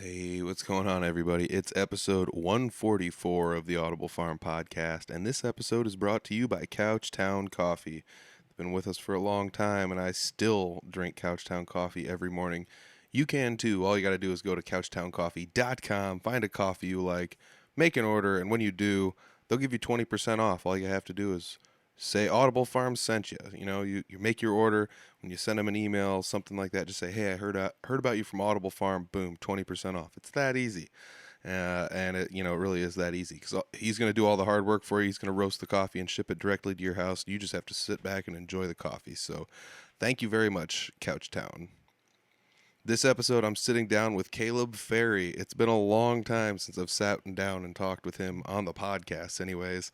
Hey, what's going on, everybody? It's episode 144 of the Audible Farm podcast, and this episode is brought to you by Couchtown Coffee. They've been with us for a long time, and I still drink Couchtown Coffee every morning. You can too. All you got to do is go to couchtowncoffee.com, find a coffee you like, make an order, and when you do, they'll give you 20% off. All you have to do is say Audible Farm sent you. You make your order. When you send them an email, something like that, just say, hey, I heard about you from Audible Farm. Boom, 20% off. It's that easy. And it really is that easy because he's going to do all the hard work for you. He's going to roast the coffee and ship it directly to your house. You just have to sit back and enjoy the coffee. So thank you very much, Couchtown. This episode, I'm sitting down with Kaleb Ferry. It's been a long time since I've sat down and talked with him on the podcast anyways.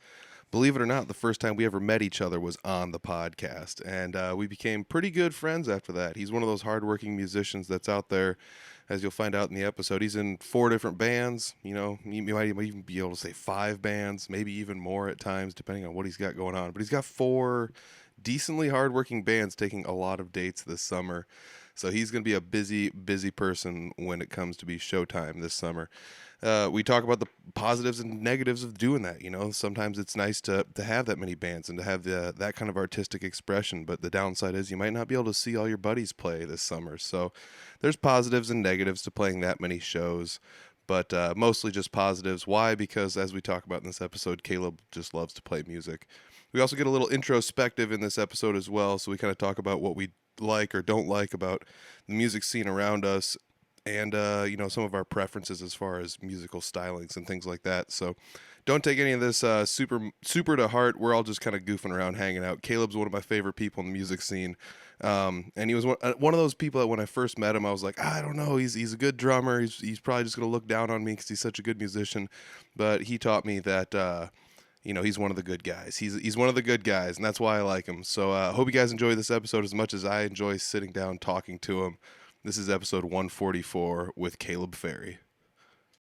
Believe it or not, the first time we ever met each other was on the podcast, and we became pretty good friends after that. He's one of those hardworking musicians that's out there, as you'll find out in the episode. He's in 4 different bands. You might even be able to say 5 bands, maybe even more at times, depending on what he's got going on. But he's got 4 decently hardworking bands taking a lot of dates this summer. So he's going to be a busy, busy person when it comes to be showtime this summer. We talk about the positives and negatives of doing that. Sometimes it's nice to have that many bands and to have that kind of artistic expression. But the downside is you might not be able to see all your buddies play this summer. So there's positives and negatives to playing that many shows, but mostly just positives. Why? Because as we talk about in this episode, Kaleb just loves to play music. We also get a little introspective in this episode as well. So we kind of talk about what we like or don't like about the music scene around us, and some of our preferences as far as musical stylings and things like that. So don't take any of this super to heart. We're all just kind of goofing around, hanging out. Kaleb's one of my favorite people in the music scene, and he was one of those people that when I first met him, I was like, I don't know, he's a good drummer. He's probably just gonna look down on me because he's such a good musician. But he taught me that he's one of the good guys. He's one of the good guys, and that's why I like him. So I hope you guys enjoy this episode as much as I enjoy sitting down talking to him. This is episode 144 with Kaleb Ferry.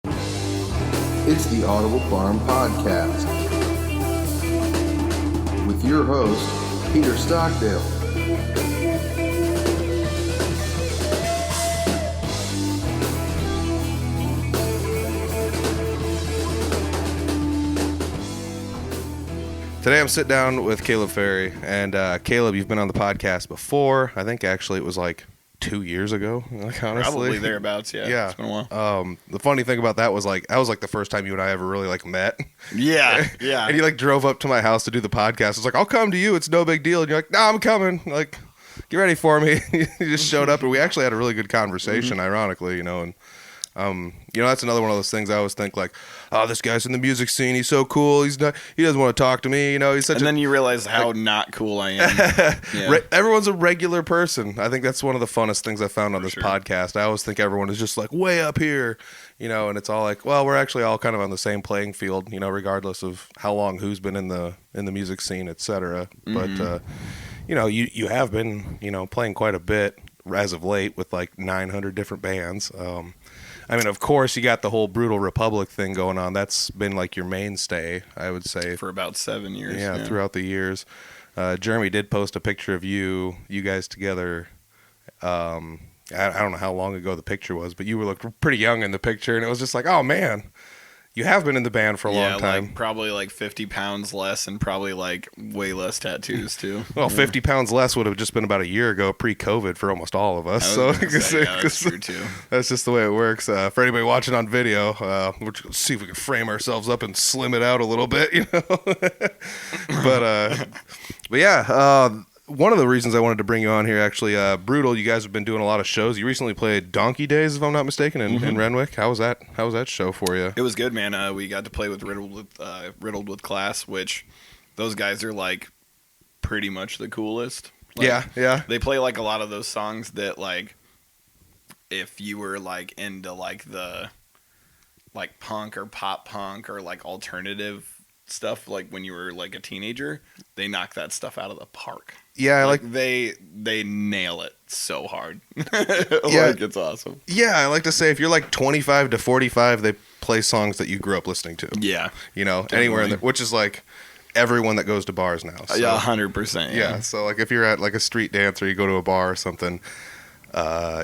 It's the Audible Farm Podcast with your host, Peter Stockdale. Today I'm sitting down with Kaleb Ferry, and Kaleb, you've been on the podcast before. I think actually it was like 2 years ago, honestly. Probably thereabouts, yeah. Yeah. It's been a while. The funny thing about that was the first time you and I ever really met. Yeah, yeah. And you drove up to my house to do the podcast. I was like, I'll come to you. It's no big deal. And you're like, no, I'm coming. Get ready for me. You just showed up, and we actually had a really good conversation, ironically, and that's another one of those things I always think oh, this guy's in the music scene. He's so cool. He doesn't want to talk to me. He's such. And then you realize how not cool I am. Yeah. Everyone's a regular person. I think that's one of the funnest things I found on this podcast. I always think everyone is just way up here, and it's all well, we're actually all kind of on the same playing field, regardless of how long who's been in the music scene, etc. But you have been playing quite a bit as of late with 900 different bands. Of course, you got the whole Brutal Republic thing going on. That's been your mainstay, I would say. For about 7 years. Yeah, throughout the years. Jeremy did post a picture of you guys together. I don't know how long ago the picture was, but you looked pretty young in the picture, and it was just oh, man. You have been in the band for a long time. Probably 50 pounds less and probably way less tattoos too. Well, 50 pounds less would have just been about a year ago, pre-COVID for almost all of us. That's true too. That's just the way it works. For anybody watching on video, we're just going to see if we can frame ourselves up and slim it out a little bit, But yeah, one of the reasons I wanted to bring you on here, actually, Brutal, you guys have been doing a lot of shows. You recently played Donkey Days, if I'm not mistaken, in Renwick. How was that show for you? It was good, man. We got to play with Riddled with Class, which those guys are pretty much the coolest. Yeah. They play a lot of those songs that if you were into the punk or pop punk or alternative stuff when you were a teenager, they knock that stuff out of the park. Yeah, they nail it so hard. It's awesome. Yeah, I like to say if you're 25 to 45, they play songs that you grew up listening to. Yeah, definitely. Anywhere in there, which is everyone that goes to bars now. So. Yeah, 100%. Yeah, so if you're at a street dance or you go to a bar or something,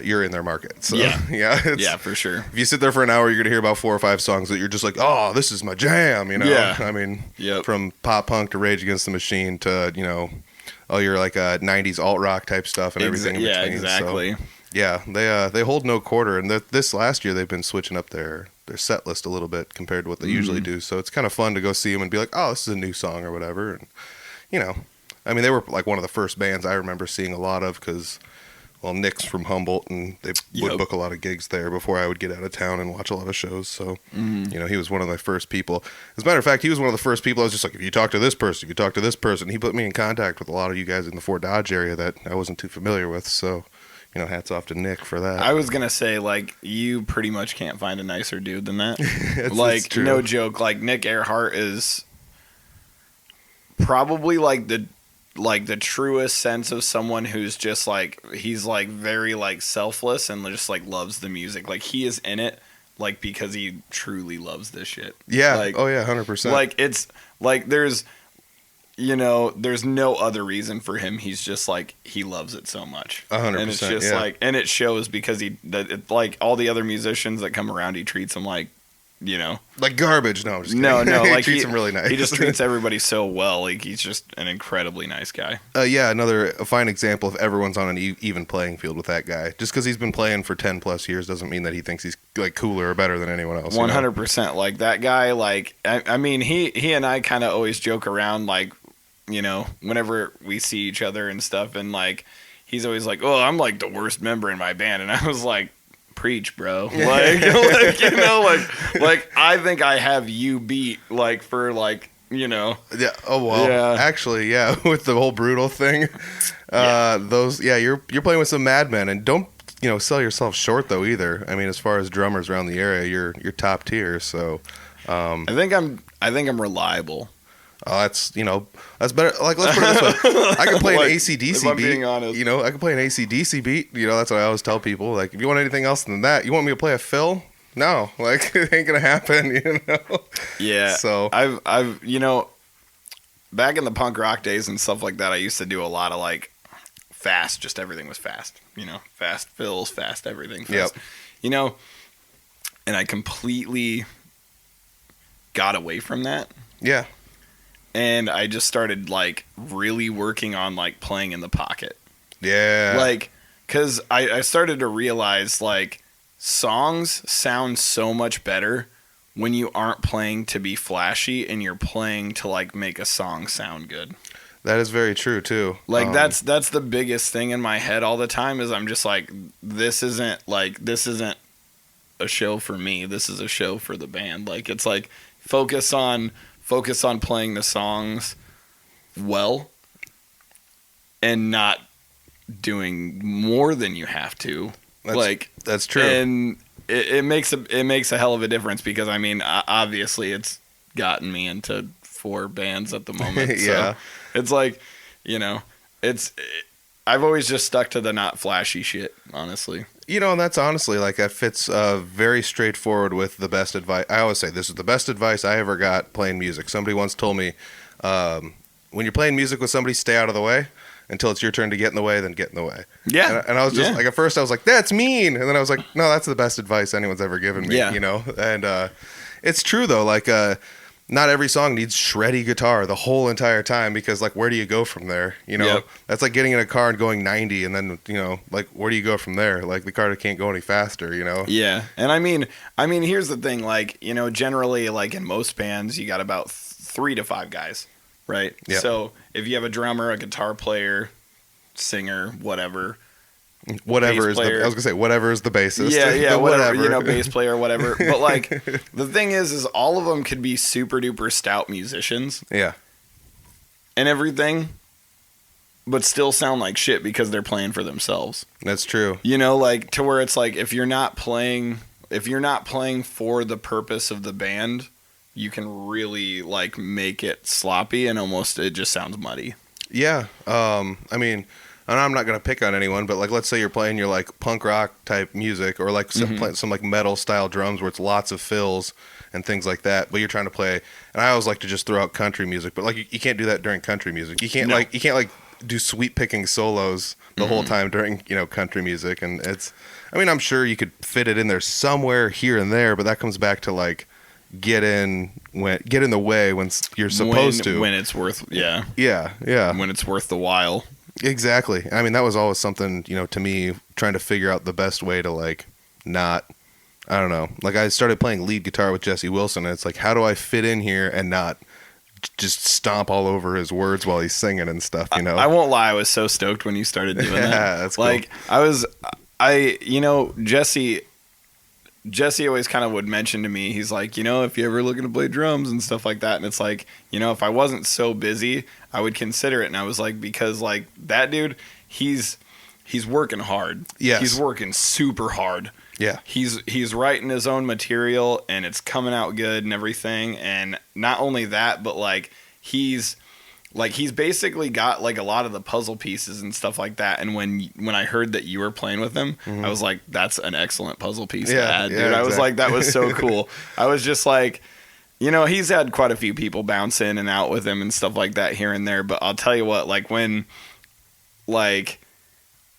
you're in their market. So, Yeah. yeah, Yeah, for sure. If you sit there for an hour, you're gonna hear about 4 or 5 songs that you're just like, oh, this is my jam, you know. Yeah. I mean, Yep. from pop punk to Rage Against the Machine to your like 90s alt rock type stuff and everything in Yeah, between. exactly. So, yeah, they hold no quarter, and this last year they've been switching up their set list a little bit compared to what they usually do. So it's kind of fun to go see them and be like, oh, this is a new song or whatever. And I mean, they were like one of the first bands I remember seeing a lot of because, well, Nick's from Humboldt, and they would book a lot of gigs there before I would get out of town and watch a lot of shows. So, he was one of my first people. As a matter of fact, he was one of the first people I was just like, if you talk to this person, he put me in contact with a lot of you guys in the Fort Dodge area that I wasn't too familiar with. So, hats off to Nick for that. I was gonna say, like, you pretty much can't find a nicer dude than that. It's true. No joke. Like, Nick Earhart is probably like the truest sense of someone who's just like, he's like very like selfless and just like loves the music. Like, he is in it like because he truly loves this shit. Yeah. Like, 100%. Like, it's like there's no other reason for him. He's just like, he loves it so much. 100%. And it's just like, and it shows because like all the other musicians that come around, he treats them like, like garbage. No, I'm just kidding. no, he like treats them really nice. He just treats everybody so well. Like, he's just an incredibly nice guy. A fine example of everyone's on an even playing field with that guy. Just because he's been playing for 10 plus years doesn't mean that he thinks he's like cooler or better than anyone else. 100%. Like, that guy, like, I mean, he and I kind of always joke around, like, whenever we see each other and stuff, and like, he's always like, oh, I'm like the worst member in my band. And I was like, preach, bro. Like, like I think I have you beat, like, for like, Yeah. Oh well. Yeah. Actually, yeah. With the whole brutal thing, you're playing with some madmen, and don't sell yourself short though either. I mean, as far as drummers around the area, you're top tier. So, I think I'm reliable. oh, that's better. Like, let's put it this way: I can play Like, an AC/DC if I'm beat. being honest. I can play an AC/DC beat. That's what I always tell people. Like, if you want anything else than that, you want me to play a fill? No, like, it ain't gonna happen. Yeah. So I've back in the punk rock days and stuff like that, I used to do a lot of like fast. Just everything was fast. Fast fills, fast everything. Fast. Yep. And I completely got away from that. Yeah. And I just started like really working on like playing in the pocket. Yeah. Like, because I started to realize like songs sound so much better when you aren't playing to be flashy and you're playing to like make a song sound good. That is very true too. Like, that's the biggest thing in my head all the time is I'm just like, this isn't a show for me. This is a show for the band. Like, it's like focus on playing the songs well and not doing more than you have to. That's true. And it makes a hell of a difference because, I mean, obviously it's gotten me into 4 bands at the moment. Yeah. So it's like, I've always just stuck to the not flashy shit, honestly. And that's honestly, like, that fits very straightforward with the best advice. I always say this is the best advice I ever got playing music. Somebody once told me, when you're playing music with somebody, stay out of the way until it's your turn to get in the way, then get in the way. Yeah. And I was just like, at first I was like, that's mean. And then I was like, no, that's the best advice anyone's ever given me, And it's true, though. Like, not every song needs shreddy guitar the whole entire time because, like, where do you go from there? Yep. That's like getting in a car and going 90 and then, like, where do you go from there? Like, the car can't go any faster, Yeah. And I mean, here's the thing, like, generally, like, in most bands, you got about 3 to 5 guys, right? Yep. So if you have a drummer, a guitar player, singer, whatever whatever is player. I was gonna say whatever is the bassist. Yeah, whatever. Bass player, whatever. But like, the thing is all of them could be super duper stout musicians. Yeah. And everything, but still sound like shit because they're playing for themselves. That's true. Like, to where it's like, if you're not playing for the purpose of the band, you can really like make it sloppy and almost it just sounds muddy. Yeah. I mean, and I'm not gonna pick on anyone, but like, let's say you're playing your like punk rock type music, or like some like metal style drums where it's lots of fills and things like that. But you're trying to play, and I always like to just throw out country music, but like you can't do that during country music. You can't like do sweep picking solos the whole time during, country music. And I'm sure you could fit it in there somewhere here and there, but that comes back to like get in the way when you're supposed to. When it's worth, yeah. Yeah. When it's worth the while. Exactly. I mean, that was always something, to me, trying to figure out the best way to like not, I don't know. Like I started playing lead guitar with Jesse Wilson, and it's like, how do I fit in here and not just stomp all over his words while he's singing and stuff, I won't lie, I was so stoked when you started doing that. Yeah, that's cool. Like Jesse always kind of would mention to me, he's like, if you're ever looking to play drums and stuff like that, and it's like, if I wasn't so busy, I would consider it. And I was like, because like that dude, he's working hard. Yes. He's working super hard. Yeah. He's writing his own material and it's coming out good and everything. And not only that, but like he's basically got like a lot of the puzzle pieces and stuff like that. And when I heard that you were playing with him, I was like, that's an excellent puzzle piece to add, dude. Exactly. I was like, that was so cool. I was just like, he's had quite a few people bounce in and out with him and stuff like that here and there. But I'll tell you what, like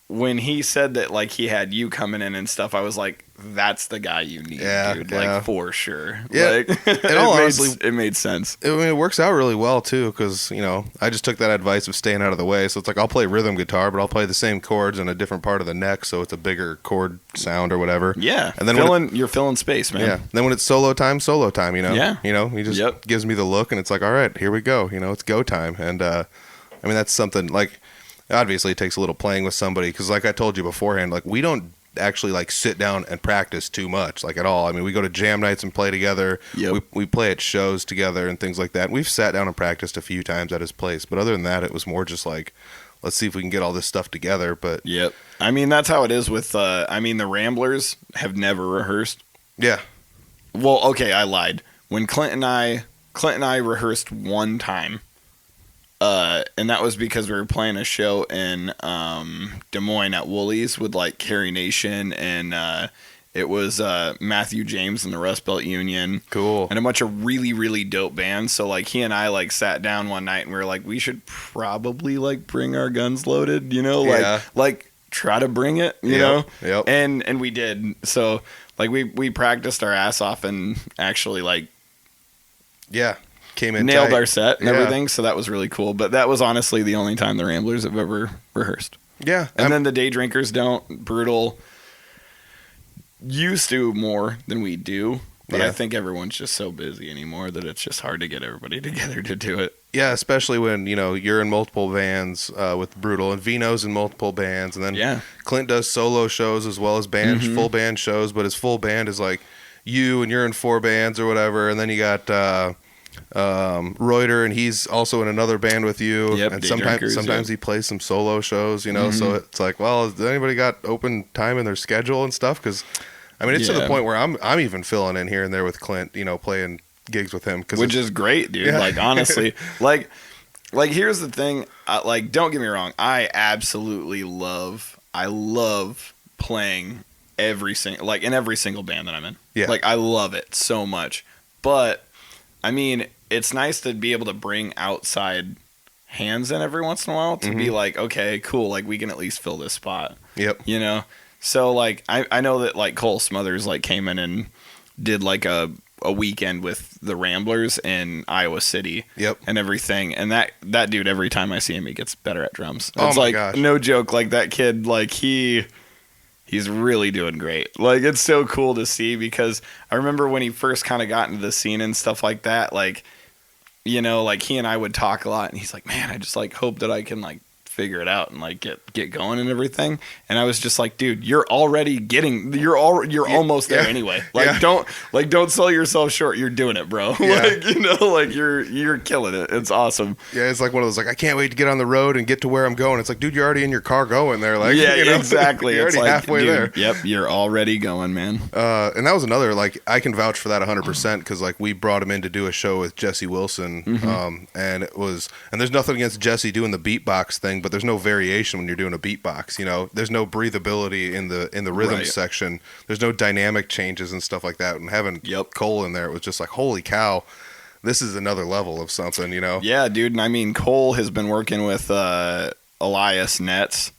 when he said that like he had you coming in and stuff, I was like, that's the guy you need, dude. Yeah. Like for sure. Yeah. Like, honestly, it made sense. It works out really well too, because I just took that advice of staying out of the way. So it's like I'll play rhythm guitar, but I'll play the same chords in a different part of the neck, so it's a bigger chord sound or whatever. Yeah, and then you're filling space, man. Yeah. Then when it's solo time. Yeah. He just gives me the look, and it's like, all right, here we go. It's go time. And that's something like. Obviously, it takes a little playing with somebody because, like I told you beforehand, like we don't actually like sit down and practice too much, like at all. I mean, we go to jam nights and play together. Yep. We play at shows together and things like that. We've sat down and practiced a few times at his place, but other than that, it was more just like, let's see if we can get all this stuff together. But yep, I mean that's how it is with. The Ramblers have never rehearsed. Yeah. Well, okay, I lied. When Clint and I rehearsed one time. And that was because we were playing a show in Des Moines at Woolies with like Carrie Nation and it was Matthew James and the Rust Belt Union. Cool. And a bunch of really, really dope bands. So like he and I like sat down one night and we were like, we should probably like bring our guns loaded, like try to bring it, you know? Yep. And we did. So like we practiced our ass off and actually like came in nailed tight. our set and everything, so that was really cool. But that was honestly the only time the Ramblers have ever rehearsed. Yeah. And then the Day Drinkers don't. Brutal used to more than we do, but I think everyone's just so busy anymore that it's just hard to get everybody together to do it. Yeah, especially when, you're in multiple bands with Brutal, and Vino's in multiple bands, and then Clint does solo shows as well as full band shows, but his full band is like you and you're in 4 bands or whatever, and then you got Reuter, and he's also in another band with you. Yep, and sometimes he plays some solo shows, so it's like, well, has anybody got open time in their schedule and stuff? Because I mean, it's to the point where I'm even filling in here and there with Clint, playing gigs with him, which is great, dude. Yeah. Like honestly, like here's the thing, like don't get me wrong, I absolutely love playing in every single band that I'm in. Yeah, like I love it so much, but I mean, it's nice to be able to bring outside hands in every once in a while to be like, okay, cool, like we can at least fill this spot. Yep. So like I know that like Cole Smothers like came in and did like a weekend with the Ramblers in Iowa City. Yep. And everything. And that dude, every time I see him, he gets better at drums. Oh it's my like gosh. No joke, like that kid, like he's really doing great. Like it's so cool to see, because I remember when he first kind of got into the scene and stuff like that, like like he and I would talk a lot, and he's like, man, I just like hope that I can like figure it out and like get going and everything. And I was just like, dude, you're almost there anyway. Like don't sell yourself short. You're doing it, bro. Like you're killing it. It's awesome. Yeah, it's like one of those like, I can't wait to get on the road and get to where I'm going. It's like, dude, you're already in your car going there. Like, exactly. You're it's already like, halfway dude, there. Yep, you're already going, man. And that was another, like, I can vouch for that 100% because like we brought him in to do a show with Jesse Wilson, and there's nothing against Jesse doing the beatbox thing, but there's no variation when you're doing a beatbox. There's no breathability in the rhythm section. There's no dynamic changes and stuff like that. And having Cole in there, it was just like, holy cow, this is another level of something. Yeah, dude. And I mean, Cole has been working with Elias Nets,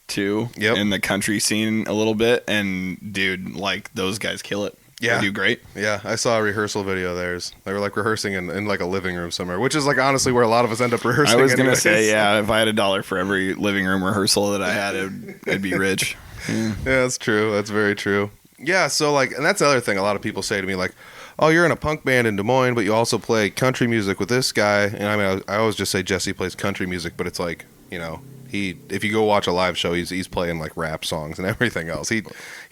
too in the country scene a little bit, and dude, like those guys kill it. Yeah, they do great. Yeah, I saw a rehearsal video of theirs. They were like rehearsing in like a living room somewhere, which is like honestly where a lot of us end up rehearsing. I was gonna say, yeah, if I had $1 for every living room rehearsal that I had, I'd be rich. Yeah, that's true. That's very true. Yeah, so like, and that's the other thing a lot of people say to me, like, oh, you're in a punk band in Des Moines, but you also play country music with this guy. And I mean, I always just say Jesse plays country music, but it's like, you know, if you go watch a live show, he's playing like rap songs and everything else. He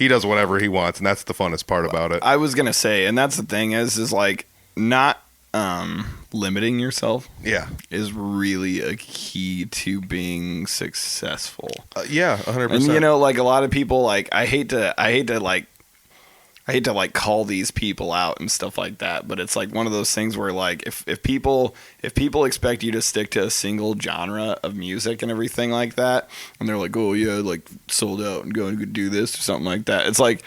does whatever he wants, and that's the funnest part about it. I was gonna say, and that's the thing is like not limiting yourself. Yeah, is really a key to being successful. Yeah, 100%. And you know, like a lot of people, like I hate to call these people out and stuff like that, but it's like one of those things where like if people expect you to stick to a single genre of music and everything like that, and they're like, oh yeah, like sold out and go and do this or something like that, it's like,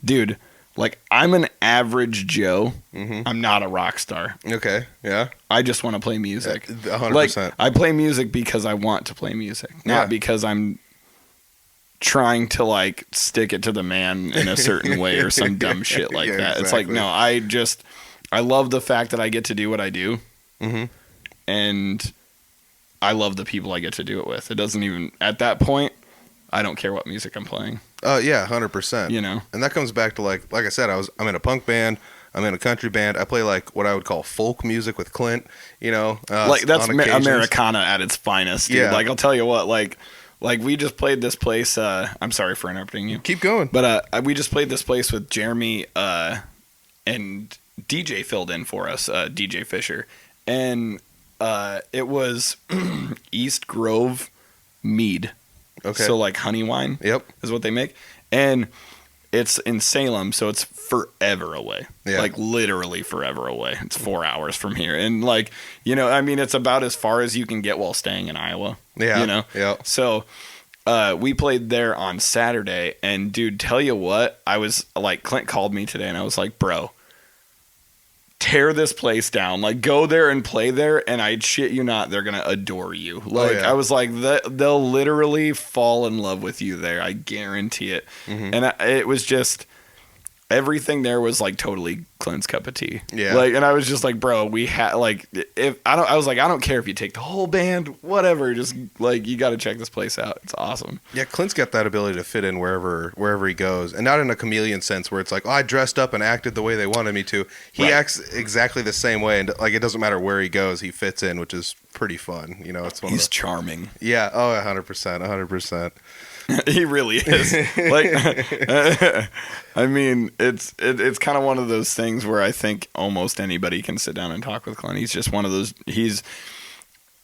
dude, like I'm an average Joe. Mm-hmm. I'm not a rock star. Okay, yeah. I just want to play music. 100%. Like I play music because I want to play music, not because I'm trying to like stick it to the man in a certain way or some dumb shit like that. Exactly. It's like, no, I love the fact that I get to do what I do. Mm-hmm. And I love the people I get to do it with. It doesn't even, at that point, I don't care what music I'm playing. Yeah, 100%. You know? And that comes back to like I said, I'm in a punk band. I'm in a country band. I play like what I would call folk music with Clint, you know? Like that's Americana at its finest, dude. Yeah. Like I'll tell you what, like we just played this place. I'm sorry for interrupting you. Keep going. But we just played this place with Jeremy and DJ filled in for us, DJ Fisher, and it was East Grove mead. Okay. So like honey wine. Yep. Is what they make, and it's in Salem, so it's forever away. Yeah. Like literally forever away. It's 4 hours from here, and like you know, I mean, it's about as far as you can get while staying in Iowa. Yeah. You know. Yeah. So. We played there on Saturday, and dude, tell you what, I was like, Clint called me today, and I was like, bro, tear this place down. Like, go there and play there, and I shit you not, they're gonna adore you. Like, I was like, they'll literally fall in love with you there. I guarantee it. Mm-hmm. And it was just everything there was like totally Clint's cup of tea. Yeah. Like, and I was just like, bro, we had like, I was like, I don't care if you take the whole band, whatever. Just like, you got to check this place out. It's awesome. Yeah. Clint's got that ability to fit in wherever he goes, and not in a chameleon sense where it's like, oh, I dressed up and acted the way they wanted me to. He acts exactly the same way, and like, it doesn't matter where he goes, he fits in, which is pretty fun. You know, it's he's charming. Yeah. Oh, 100%. He really is. Like, I mean, it's kind of one of those things where I think almost anybody can sit down and talk with Clint. He's just one of those.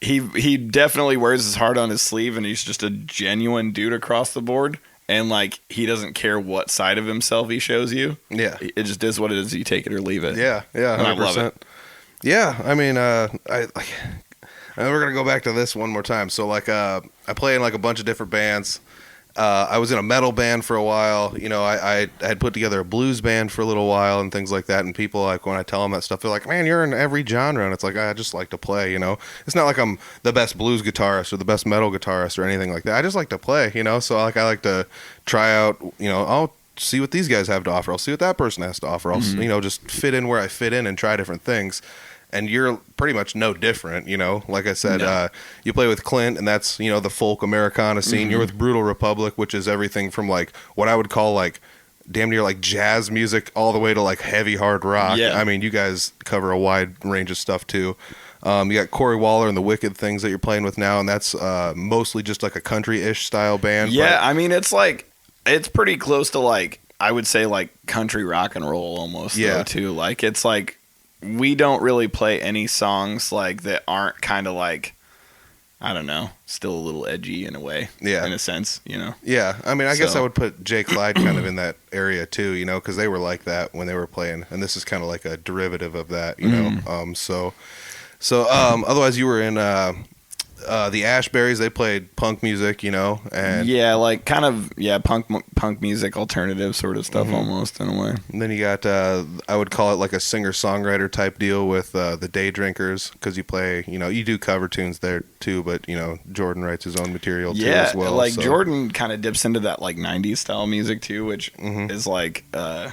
He definitely wears his heart on his sleeve, and he's just a genuine dude across the board. And like, he doesn't care what side of himself he shows you. Yeah, it just is what it is. You take it or leave it. Yeah, 100%. I love it. Yeah, I mean, we're gonna go back to this one more time. So like, I play in like a bunch of different bands. I was in a metal band for a while. You know, I had put together a blues band for a little while and things like that. And people, like, when I tell them that stuff, they're like, man, you're in every genre. And it's like, I just like to play, you know. It's not like I'm the best blues guitarist or the best metal guitarist or anything like that. I just like to play, you know. So, like, I like to try out, you know, I'll see what these guys have to offer. I'll see what that person has to offer. I'll, you know, just fit in where I fit in and try different things. And you're pretty much no different, you know. Like I said, you play with Clint, and that's, you know, the folk Americana scene. Mm-hmm. You're with Brutal Republic, which is everything from like what I would call like damn near like jazz music all the way to like heavy hard rock. Yeah. I mean, you guys cover a wide range of stuff too. You got Cory Waller and the Wicked Things that you're playing with now, and that's mostly just like a country-ish style band. Yeah, I mean, it's like it's pretty close to like I would say like country rock and roll almost. Yeah, though, too. Like it's like. We don't really play any songs like that aren't kind of like, I don't know, still a little edgy in a way. Yeah. In a sense, you know? Yeah. I mean, I guess I would put Jake Clyde kind of in that area too, you know, because they were like that when they were playing. And this is kind of like a derivative of that, you know? So otherwise you were in the Ashberries, they played punk music, and yeah, like kind of punk music, alternative sort of stuff almost in a way. And then you got I would call it like a singer-songwriter type deal with the Day Drinkers, because you play, you do cover tunes there too, but Jordan writes his own material too as well. Like so. Jordan kind of dips into that like 90s style music too, which is like a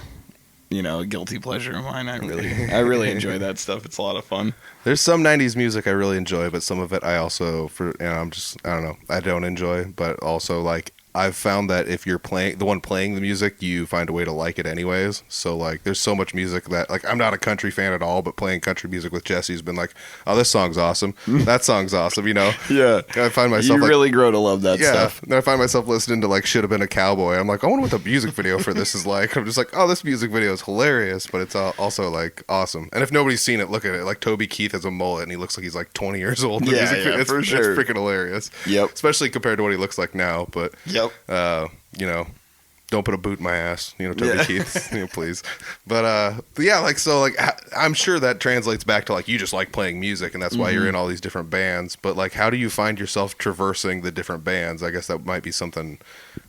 guilty pleasure of mine. I really enjoy that stuff. It's a lot of fun. There's some 90s music I really enjoy, but some of it I also I don't know, I don't enjoy, but also like I've found that if you're the one playing the music, you find a way to like it anyways. So like there's so much music that like I'm not a country fan at all, but playing country music with Jesse's been like, oh, this song's awesome. That song's awesome, Yeah. I find myself really grow to love that stuff. And I find myself listening to like Should Have Been a Cowboy. I'm like, I wonder what the music video for this is like. I'm just like, oh, this music video is hilarious, but it's also like awesome. And if nobody's seen it, look at it. Like Toby Keith has a mullet and he looks like he's like 20 years old. For sure. It's freaking hilarious. Yep. Especially compared to what he looks like now. But don't put a boot in my ass, Toby Keith, please. But yeah, I'm sure that translates back to like you just like playing music, and that's why you're in all these different bands. But like, how do you find yourself traversing the different bands? I guess that might be something.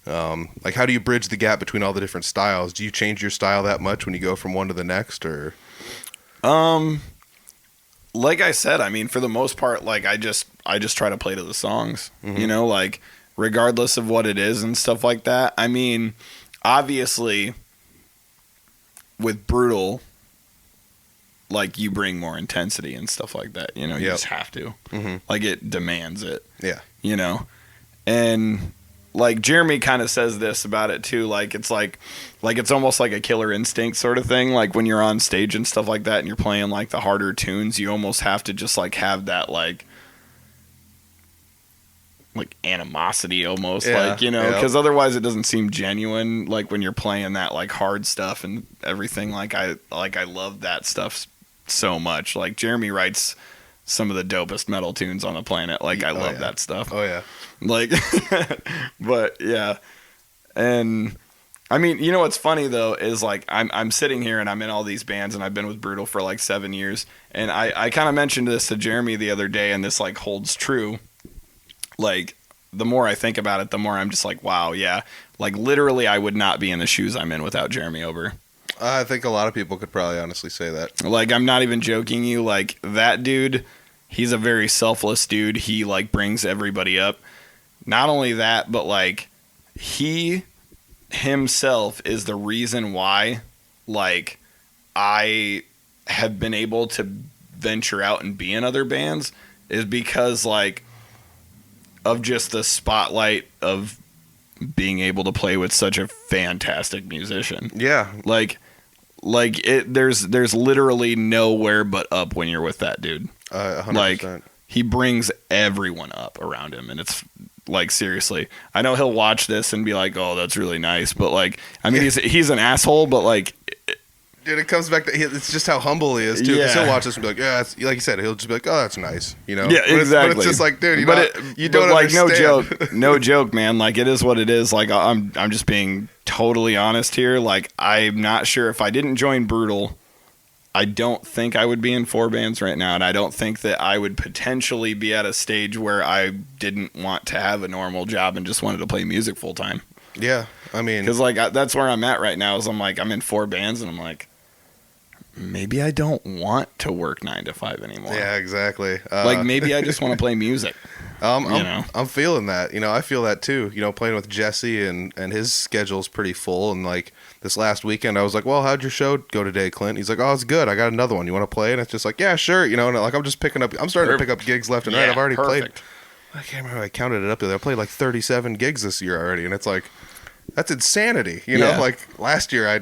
Like, how do you bridge the gap between all the different styles? Do you change your style that much when you go from one to the next, or? Like I said, I mean, for the most part, like I just try to play to the songs, like. Regardless of what it is and stuff like that. I mean, obviously, with Brutal, like, you bring more intensity and stuff like that. You just have to. Like, it demands it. Yeah. And, like, Jeremy kind of says this about it, too. Like, it's it's almost like a Killer Instinct sort of thing. Like, when you're on stage and stuff like that and you're playing, like, the harder tunes, you almost have to just, like, have that, like animosity almost, because otherwise it doesn't seem genuine, like when you're playing that like hard stuff and everything. I love that stuff so much. Like Jeremy writes some of the dopest metal tunes on the planet. Like I love that stuff. Oh yeah. Like but yeah. And I mean, what's funny though is like I'm sitting here and I'm in all these bands and I've been with Brutal for like 7 years, and I kind of mentioned this to Jeremy the other day, and this like holds true. Like, the more I think about it, the more I'm just like, wow, yeah. Like, literally, I would not be in the shoes I'm in without Jeremy Ober. I think a lot of people could probably honestly say that. Like, I'm not even joking you. Like, that dude, he's a very selfless dude. He, like, brings everybody up. Not only that, but, like, he himself is the reason why, like, I have been able to venture out and be in other bands, is because, like, of just the spotlight of being able to play with such a fantastic musician. Yeah. Like there's literally nowhere but up when you're with that dude. 100%. Like, he brings everyone up around him, and it's like, seriously. I know he'll watch this and be like, "Oh, that's really nice," but like, I mean, he's an asshole, but like, dude, it comes back to it's just how humble he is too. Because he'll watch this and be like, yeah, like you said, he'll just be like, oh, that's nice, Yeah, but exactly. But it's just like, dude, you don't like understand. no joke, man. Like, it is what it is. Like, I'm just being totally honest here. Like, I'm not sure if I didn't join Brutal, I don't think I would be in 4 bands right now, and I don't think that I would potentially be at a stage where I didn't want to have a normal job and just wanted to play music full time. Yeah, I mean, because like that's where I'm at right now. Is I'm in 4 bands, and I'm like, maybe I don't want to work 9 to 5 anymore. Yeah, exactly. Like, maybe I just want to play music. I'm feeling that. I feel that too. Playing with Jesse and his schedule's pretty full. And like this last weekend, I was like, "Well, how'd your show go today, Clint?" He's like, "Oh, it's good. I got another one. You want to play?" And it's just like, "Yeah, sure." And like I'm just picking up. I'm starting to pick up gigs left and right. I've already played. I can't remember. I counted it up the other. I played like 37 gigs this year already, and it's like that's insanity. Like last year I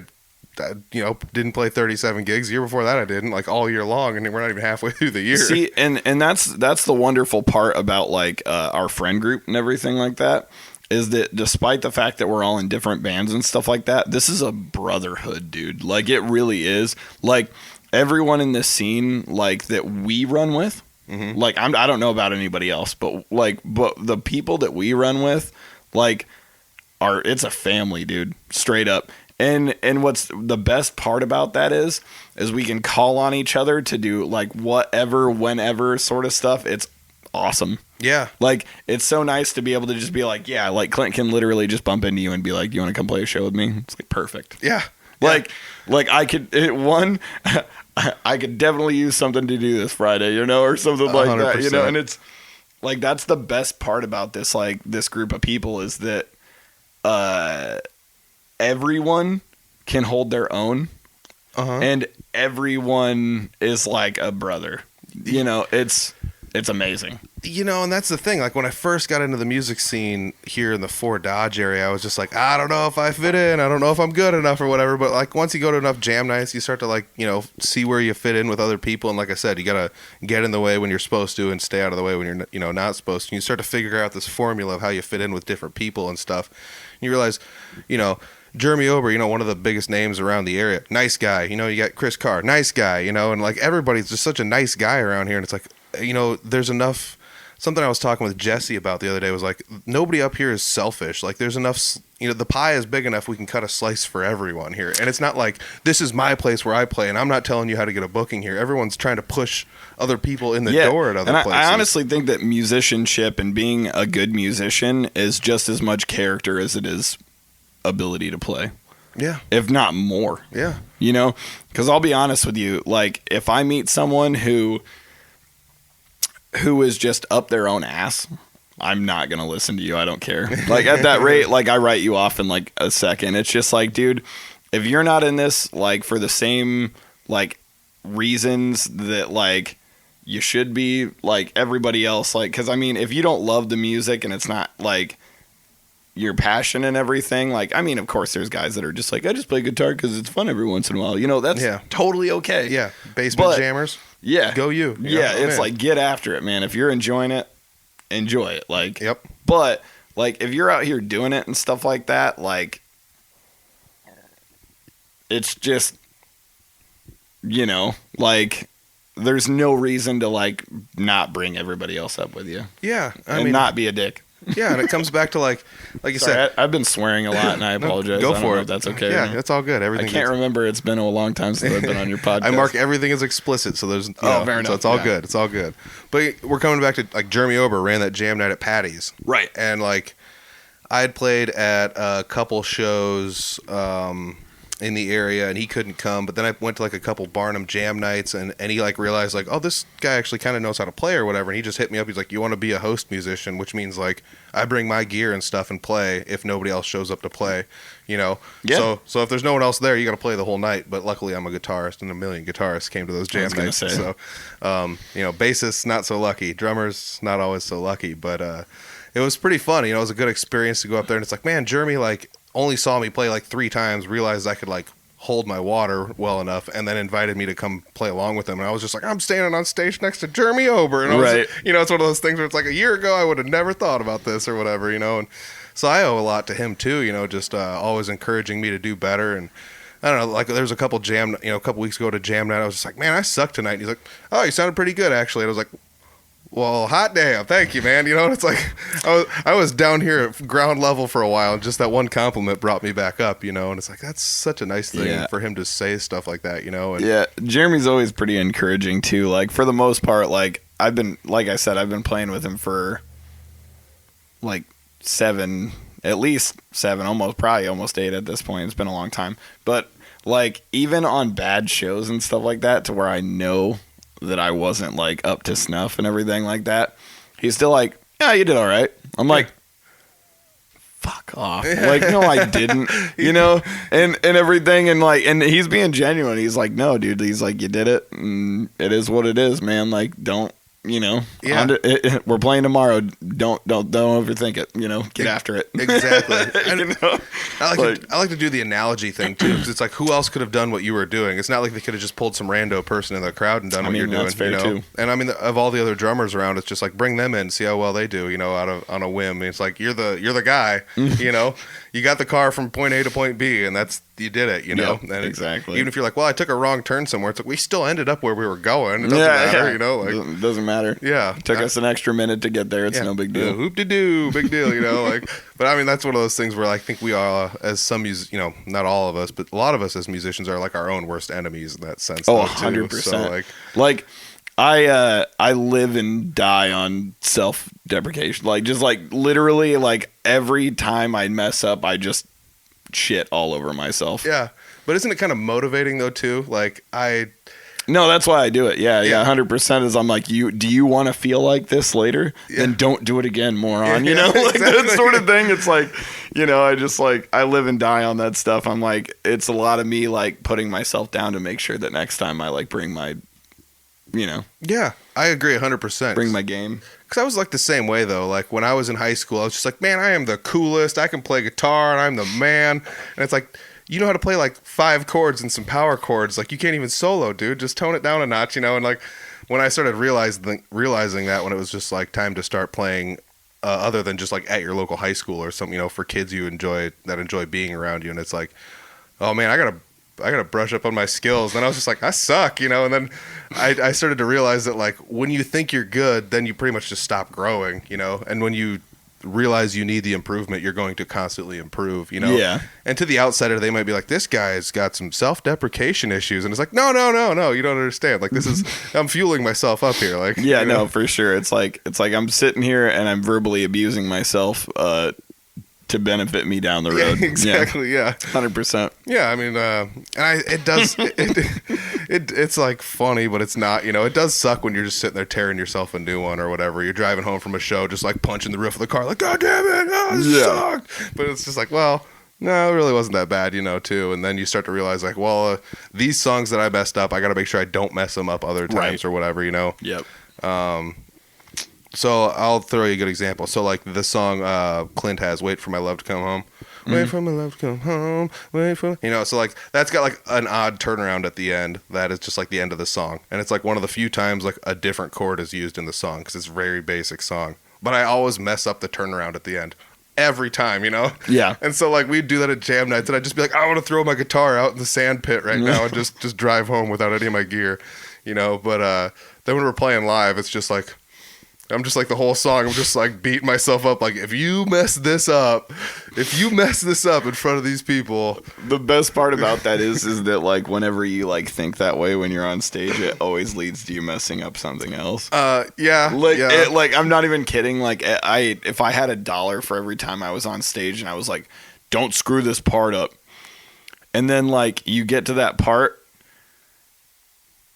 didn't play 37 gigs. The year before that I didn't, like all year long, and we're not even halfway through the year. See, and that's the wonderful part about like our friend group and everything like that, is that despite the fact that we're all in different bands and stuff like that, this is a brotherhood, dude. Like, it really is. Like, everyone in this scene, like, that we run with, like, I don't know about anybody else, but the people that we run with, like, it's a family, dude, straight up. And what's the best part about that is we can call on each other to do like whatever, whenever sort of stuff. It's awesome. Yeah. Like, it's so nice to be able to just be like, yeah, like Clint can literally just bump into you and be like, you want to come play a show with me? It's like perfect. Yeah. Like I could I could definitely use something to do this Friday, or something like 100%. that, and it's like, that's the best part about this, like, this group of people is that everyone can hold their own, and everyone is like a brother. It's amazing. And that's the thing. Like, when I first got into the music scene here in the Fort Dodge area, I was just like, I don't know if I fit in. I don't know if I'm good enough or whatever. But, like, once you go to enough jam nights, you start to, like, see where you fit in with other people. And like I said, you got to get in the way when you're supposed to and stay out of the way when you're, not supposed to. And you start to figure out this formula of how you fit in with different people and stuff. And you realize, Jeremy Ober, one of the biggest names around the area. Nice guy. You got Chris Carr. Nice guy, and, like, everybody's just such a nice guy around here. And it's like, there's enough. Something I was talking with Jesse about the other day was like, nobody up here is selfish. Like, there's enough, the pie is big enough we can cut a slice for everyone here. And it's not like, this is my place where I play, and I'm not telling you how to get a booking here. Everyone's trying to push other people in the door at other places. I honestly think that musicianship and being a good musician is just as much character as it is ability to play. Yeah. If not more. Yeah. Because I'll be honest with you, like, if I meet someone who is just up their own ass, I'm not going to listen to you. I don't care. Like, at that rate, like, I write you off in like a second. It's just like, dude, if you're not in this, like, for the same, like, reasons that, like, you should be, like, everybody else, like, because I mean, if you don't love the music and it's not like your passion and everything, like, I mean, of course there's guys that are just like, I just play guitar because it's fun every once in a while, that's totally okay. Yeah. Basement jammers. Yeah. Go you. Yeah, it's like, get after it, man. If you're enjoying it, enjoy it. Like, yep. But, like, if you're out here doing it and stuff like that, like, it's just, like, there's no reason to, like, not bring everybody else up with you. Yeah. I mean, not be a dick. Yeah, and it comes back to, like you said. I've been swearing a lot, and I apologize. Go I don't for know it. if that's okay. Yeah, it's all good. Everything. I can't remember. It's been a long time since I've been on your podcast. I mark everything as explicit, so there's fair enough. So it's all good. It's all good. But we're coming back to, like, Jeremy Ober ran that jam night at Patty's, right? And, like, I had played at a couple shows in the area, and he couldn't come. But then I went to, like, a couple Barnum jam nights, and he, like, realized, like, oh, this guy actually kind of knows how to play or whatever. And he just hit me up. He's like, you want to be a host musician, which means, like, I bring my gear and stuff and play if nobody else shows up to play, Yeah. So if there's no one else there, you got to play the whole night. But luckily, I'm a guitarist, and a million guitarists came to those jam nights. So, bassists not so lucky, drummers not always so lucky. But it was pretty fun. It was a good experience to go up there. And it's like, man, Jeremy, like, only saw me play like 3 times, realized I could, like, hold my water well enough, and then invited me to come play along with him. And I was just like, I'm standing on stage next to Jeremy Ober. And I was, it's one of those things where it's like, a year ago I would have never thought about this or whatever, And so I owe a lot to him too, just always encouraging me to do better. And I don't know, like, there was a couple weeks ago to jam night, I was just like, man, I suck tonight. And he's like, oh, you sounded pretty good actually. And I was like, well, hot damn, thank you, man. It's like, I was down here at ground level for a while, and just that one compliment brought me back up, And it's like, that's such a nice thing for him to say stuff like that, And yeah, Jeremy's always pretty encouraging too. Like, for the most part, like, I've been playing with him for like 7, at least 7, probably almost 8 at this point. It's been a long time, but, like, even on bad shows and stuff like that, to where I know that I wasn't, like, up to snuff and everything like that, he's still like, yeah, you did all right. I'm like, fuck off. Like, no, I didn't, and everything. And, like, and he's being genuine. He's like, no, dude. He's like, you did it. And it is what it is, man. Like, don't, we're playing tomorrow. Don't overthink it. Get after it. Exactly. I like to do the analogy thing too, because it's like, who else could have done what you were doing? It's not like they could have just pulled some rando person in the crowd and done what you're doing. That's fair too. And I mean, of all the other drummers around, it's just like, bring them in, see how well they do. On a whim. It's like, you're the guy. You got the car from point A to point B, and you did it. And exactly. Even if you're like, well, I took a wrong turn somewhere, it's like, we still ended up where we were going. It doesn't matter. Like, doesn't matter. Yeah. It took us an extra minute to get there. It's no big deal. Hoop-de-doo, big deal, Like, but I mean, that's one of those things where I think we are, as some not all of us, but a lot of us as musicians are like our own worst enemies in that sense. Oh, 100%. So, like, I live and die on self-deprecation. Like, just like literally, like every time I mess up, I just shit all over myself. Yeah, but isn't it kind of motivating though too? Like No, that's why I do it. Yeah, 100% is I'm like, do you want to feel like this later? Yeah. Then don't do it again, moron. You know, like exactly. That sort of thing. It's like, you know, I just like, I live and die on that stuff. I'm like, it's a lot of me like putting myself down to make sure that next time I like bring my, you know. Yeah, I agree 100%. Bring my game. Because I was like the same way though. Like when I was in high school, I was just like, man, I am the coolest. I can play guitar and I'm the man. And it's like, you know how to play like 5 chords and some power chords. Like you can't even solo, dude. Just tone it down a notch, you know. And like when I started realizing that, when it was just like time to start playing, other than just like at your local high school or something, you know, for kids you enjoy being around you, and it's like, oh man, I gotta brush up on my skills. And I was just like, I suck, you know. And then I started to realize that like when you think you're good, then you pretty much just stop growing, you know. And when you realize you need the improvement, you're going to constantly improve, you know. Yeah. And to the outsider, they might be like, this guy's got some self-deprecation issues, and it's like, no, you don't understand. Like, this is I'm fueling myself up here, like. Yeah, you know? no, for sure. It's like I'm sitting here and I'm verbally abusing myself to benefit me down the road. Yeah, exactly. Yeah. 100%. Yeah, I mean, it does. It's like funny, but it's not. You know, it does suck when you're just sitting there tearing yourself a new one or whatever. You're driving home from a show, just like punching the roof of the car, like, God damn it, this sucked. But it's just like, well, no, it really wasn't that bad, you know, too. And then you start to realize, like, well, these songs that I messed up, I got to make sure I don't mess them up other times or whatever, you know. Yep. So I'll throw you a good example. So like the song Clint has, "Wait for My Love to Come Home." Wait for my love to come home. Wait for, you know. So like that's got like an odd turnaround at the end. That is just like the end of the song, and it's like one of the few times like a different chord is used in the song because it's a very basic song. But I always mess up the turnaround at the end. Every time, you know? Yeah. And so, like, we'd do that at jam nights, and I'd just be like, I want to throw my guitar out in the sand pit right now and just drive home without any of my gear, you know? But then when we're playing live, it's just like, I'm just like the whole song, I'm just like beating myself up. Like, if you mess this up in front of these people. The best part about that is that, like, whenever you, like, think that way when you're on stage, it always leads to you messing up something else. Yeah. Like, I'm not even kidding. Like, if I had $1 for every time I was on stage and I was like, don't screw this part up. And then, like, you get to that part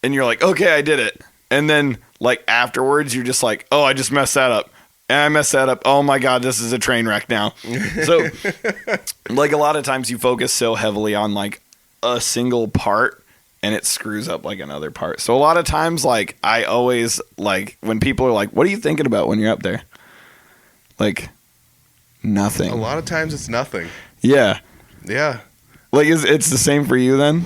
and you're like, okay, I did it. And then, like, afterwards, you're just like, oh, I just messed that up. And I messed that up. Oh, my God, this is a train wreck now. So, like, a lot of times you focus so heavily on, like, a single part, and it screws up, like, another part. So, a lot of times, like, I always, like, when people are like, what are you thinking about when you're up there? Like, nothing. A lot of times it's nothing. Yeah. Yeah. Like, it's the same for you then?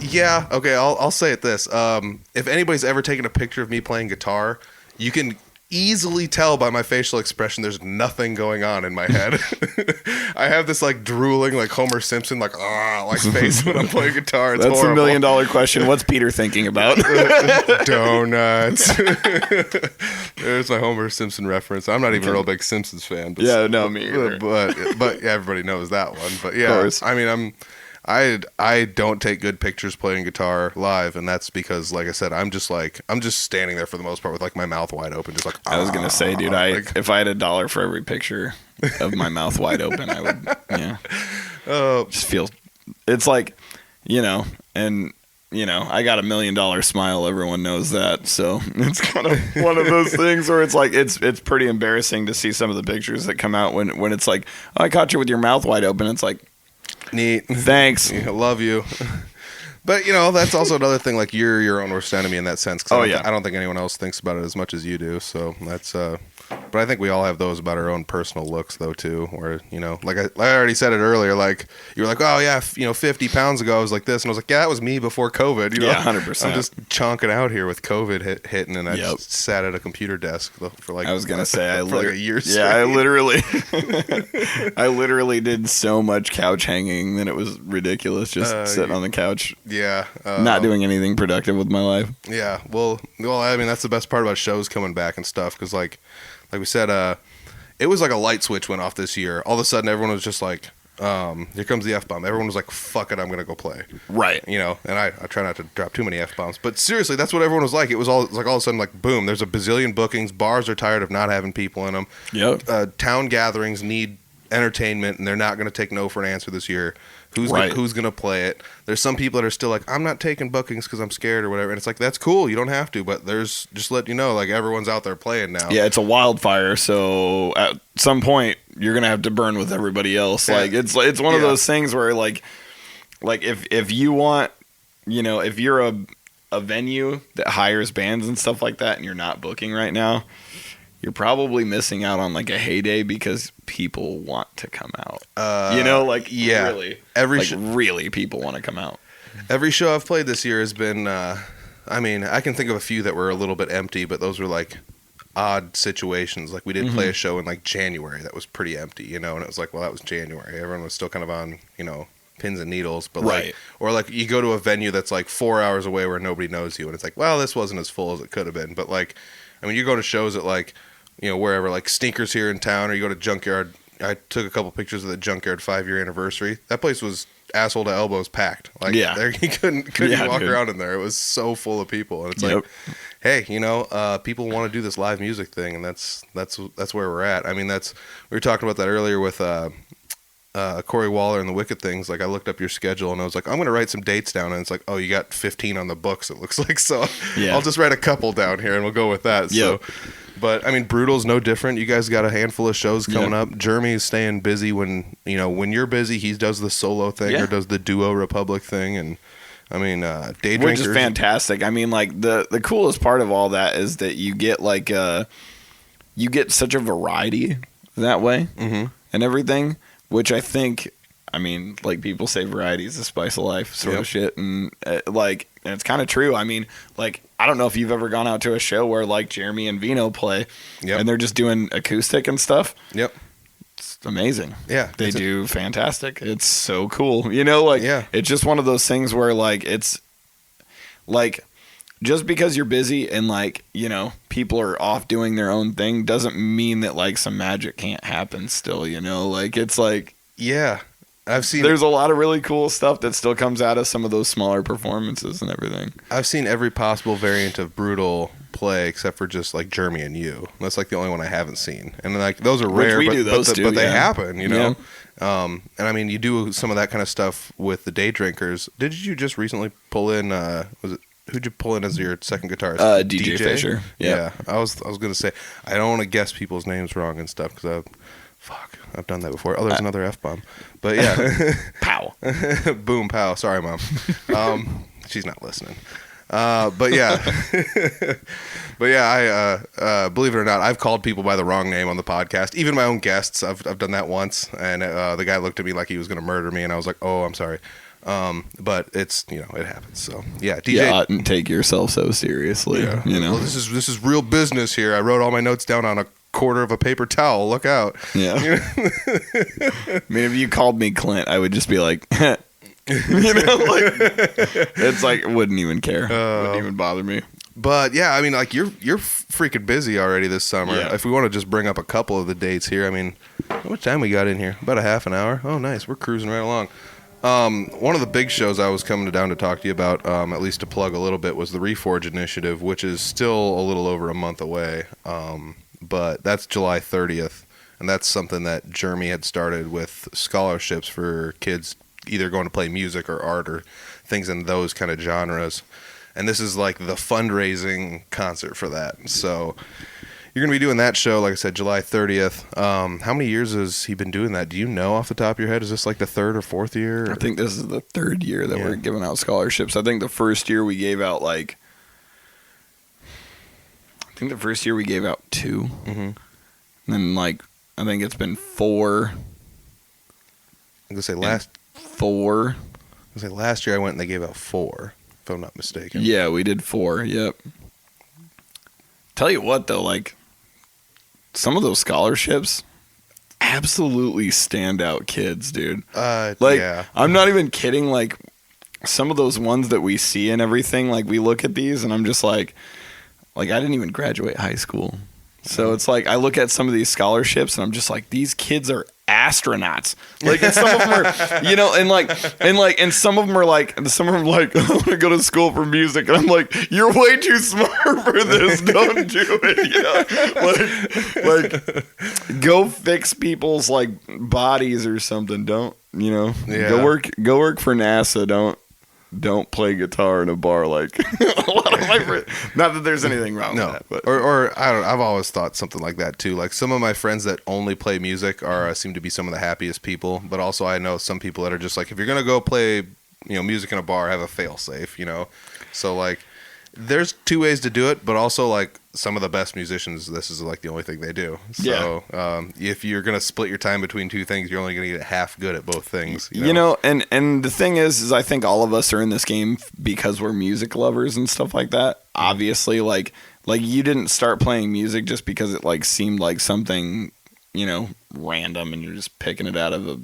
Yeah. Okay. I'll say it this. If anybody's ever taken a picture of me playing guitar, you can easily tell by my facial expression there's nothing going on in my head. I have this like drooling, like Homer Simpson, like face when I'm playing guitar. It's That's horrible. $1 million question. What's Peter thinking about? Donuts. There's my Homer Simpson reference. I'm not even a real big Simpsons fan. But yeah, no, me either. But yeah, everybody knows that one. But yeah, I mean, I don't take good pictures playing guitar live, and that's because, like I said, I'm just standing there for the most part with like my mouth wide open, just like. I was gonna say, dude, if I had $1 for every picture of my mouth wide open, I would, just feel. It's like, you know, and you know, I got $1 million smile. Everyone knows that, so it's kind of one of those things where it's like it's pretty embarrassing to see some of the pictures that come out when it's like, oh, I caught you with your mouth wide open. It's like. Neat. Thanks. I love you. But, you know, that's also another thing. Like, you're your own worst enemy in that sense. I don't think anyone else thinks about it as much as you do. So that's but I think we all have those about our own personal looks, though, too. Where, you know, like I already said it earlier, like, you were like, oh, yeah, 50 pounds ago I was like this. And I was like, yeah, that was me before COVID. You know? Yeah, 100%. I'm just chonking out here with COVID hitting, and I just sat at a computer desk for like, I was going to say, like a year straight. Yeah, I literally did so much couch hanging that it was ridiculous, just sitting on the couch. Yeah. Not doing anything productive with my life. Yeah. Well, I mean, that's the best part about shows coming back and stuff, because like we said, it was like a light switch went off this year. All of a sudden, everyone was just like, Here comes the F-bomb. Everyone was like, fuck it, I'm going to go play. Right. You know, and I try not to drop too many F-bombs. But seriously, that's what everyone was like. It was like all of a sudden, like, boom, there's a bazillion bookings. Bars are tired of not having people in them. Yep. Town gatherings need entertainment, and they're not going to take no for an answer this year. Who's going to play it? There's some people that are still like, I'm not taking bookings because I'm scared or whatever. And it's like, that's cool. You don't have to. But there's, just let you know, like, everyone's out there playing now. Yeah, it's a wildfire. So at some point, you're going to have to burn with everybody else. Yeah. Like, it's one of those things where, like if you want, you know, if you're a venue that hires bands and stuff like that and you're not booking right now, you're probably missing out on like a heyday because people want to come out. You know, like really, really people want to come out. Every show I've played this year has been, I mean, I can think of a few that were a little bit empty, but those were like odd situations. Like we did play a show in like January that was pretty empty, you know, and it was like, well, that was January. Everyone was still kind of on, you know, pins and needles, but like, or like you go to a venue that's like 4 hours away where nobody knows you, and it's like, well, this wasn't as full as it could have been. But like, I mean, you go to shows at like, you know, wherever, like Sneakers here in town, or you go to Junkyard. I took a couple pictures of the Junkyard 5-year anniversary. That place was asshole to elbows packed. Like, there, you couldn't walk around in there. It was so full of people, and it's like, hey, you know, people want to do this live music thing, and that's where we're at. I mean, we were talking about that earlier with Cory Waller and the Wicked Things. Like, I looked up your schedule and I was like, I'm going to write some dates down, and it's like, oh, you got 15 on the books, it looks like. So I'll just write a couple down here and we'll go with that. So, but I mean, Brutal's no different. You guys got a handful of shows coming up. Jeremy's staying busy when you're busy, he does the solo thing or does the Duo Republic thing. And I mean, Day Drinkers, which is fantastic. I mean, like the coolest part of all that is that you get like you get such a variety that way and everything, which I think, I mean, like people say variety is the spice of life sort of shit. And like, and it's kind of true. I mean, like, I don't know if you've ever gone out to a show where like Jeremy and Vino play and they're just doing acoustic and stuff. It's amazing. Yeah. They do fantastic. It's so cool. You know, like, it's just one of those things where like, it's like, just because you're busy and like, you know, people are off doing their own thing doesn't mean that like some magic can't happen still, you know, like it's like, there's a lot of really cool stuff that still comes out of some of those smaller performances and everything. I've seen every possible variant of Brutal play except for just like Jeremy and you. That's like the only one I haven't seen. And like those are rare, but they happen, you know. And I mean, you do some of that kind of stuff with the Day Drinkers. Did you just recently pull in who'd you pull in as your second guitarist? DJ Fisher. Yeah. I was gonna say, I don't want to guess people's names wrong and stuff because I've done that before. Oh, there's another F-bomb. But yeah. Pow. Boom, pow. Sorry, Mom. She's not listening. But yeah. But yeah, I believe it or not, I've called people by the wrong name on the podcast. Even my own guests, I've done that once. And the guy looked at me like he was going to murder me. And I was like, oh, I'm sorry. But it's, you know, it happens. So yeah, DJ, you oughtn't take yourself so seriously. You know, well, this is real business here. I wrote all my notes down on a quarter of a paper towel. Look out. Yeah. You know? I mean, if you called me Clint, I would just be like, you know, like it's like wouldn't even care. Wouldn't even bother me. But yeah, I mean, like you're freaking busy already this summer. Yeah. If we want to just bring up a couple of the dates here, I mean, how much time we got in here? About a half an hour. Oh, nice. We're cruising right along. One of the big shows I was coming down to talk to you about, at least to plug a little bit, was the Reforge Initiative, which is still a little over a month away. But that's July 30th, and that's something that Jeremy had started with scholarships for kids either going to play music or art or things in those kind of genres. And this is like the fundraising concert for that. So you're going to be doing that show, like I said, July 30th. How many years has he been doing that? Do you know off the top of your head? Is this like the third or fourth year? I think this is the third year that we're giving out scholarships. I think the first year we gave out two. And then like, I think it's been four. I'm going to say last 4. last year I went and they gave out 4, if I'm not mistaken. Yeah, we did 4. Yep. Tell you what though, like some of those scholarships, absolutely standout kids, dude. I'm not even kidding. Like some of those ones that we see and everything, like we look at these and I'm just like I didn't even graduate high school. So it's like I look at some of these scholarships and I'm just like, these kids are astronauts. Like, and some of them are, you know, and some of them are like, I want to go to school for music, and I'm like, you're way too smart for this. Don't do it. You know, like go fix people's like bodies or something. Don't, you know, go work for NASA. Don't play guitar in a bar like a lot of my friends. Not that there's anything wrong with that. But. Or I don't know, I've always thought something like that too. Like some of my friends that only play music seem to be some of the happiest people. But also I know some people that are just like, if you're gonna go play, you know, music in a bar, have a fail safe, you know. So like, there's two ways to do it, but also like some of the best musicians, this is like the only thing they do. So if you're gonna split your time between two things, you're only gonna get half good at both things. You know, and the thing is I think all of us are in this game because we're music lovers and stuff like that. Obviously, like you didn't start playing music just because it like seemed like something, you know, random and you're just picking it out of a,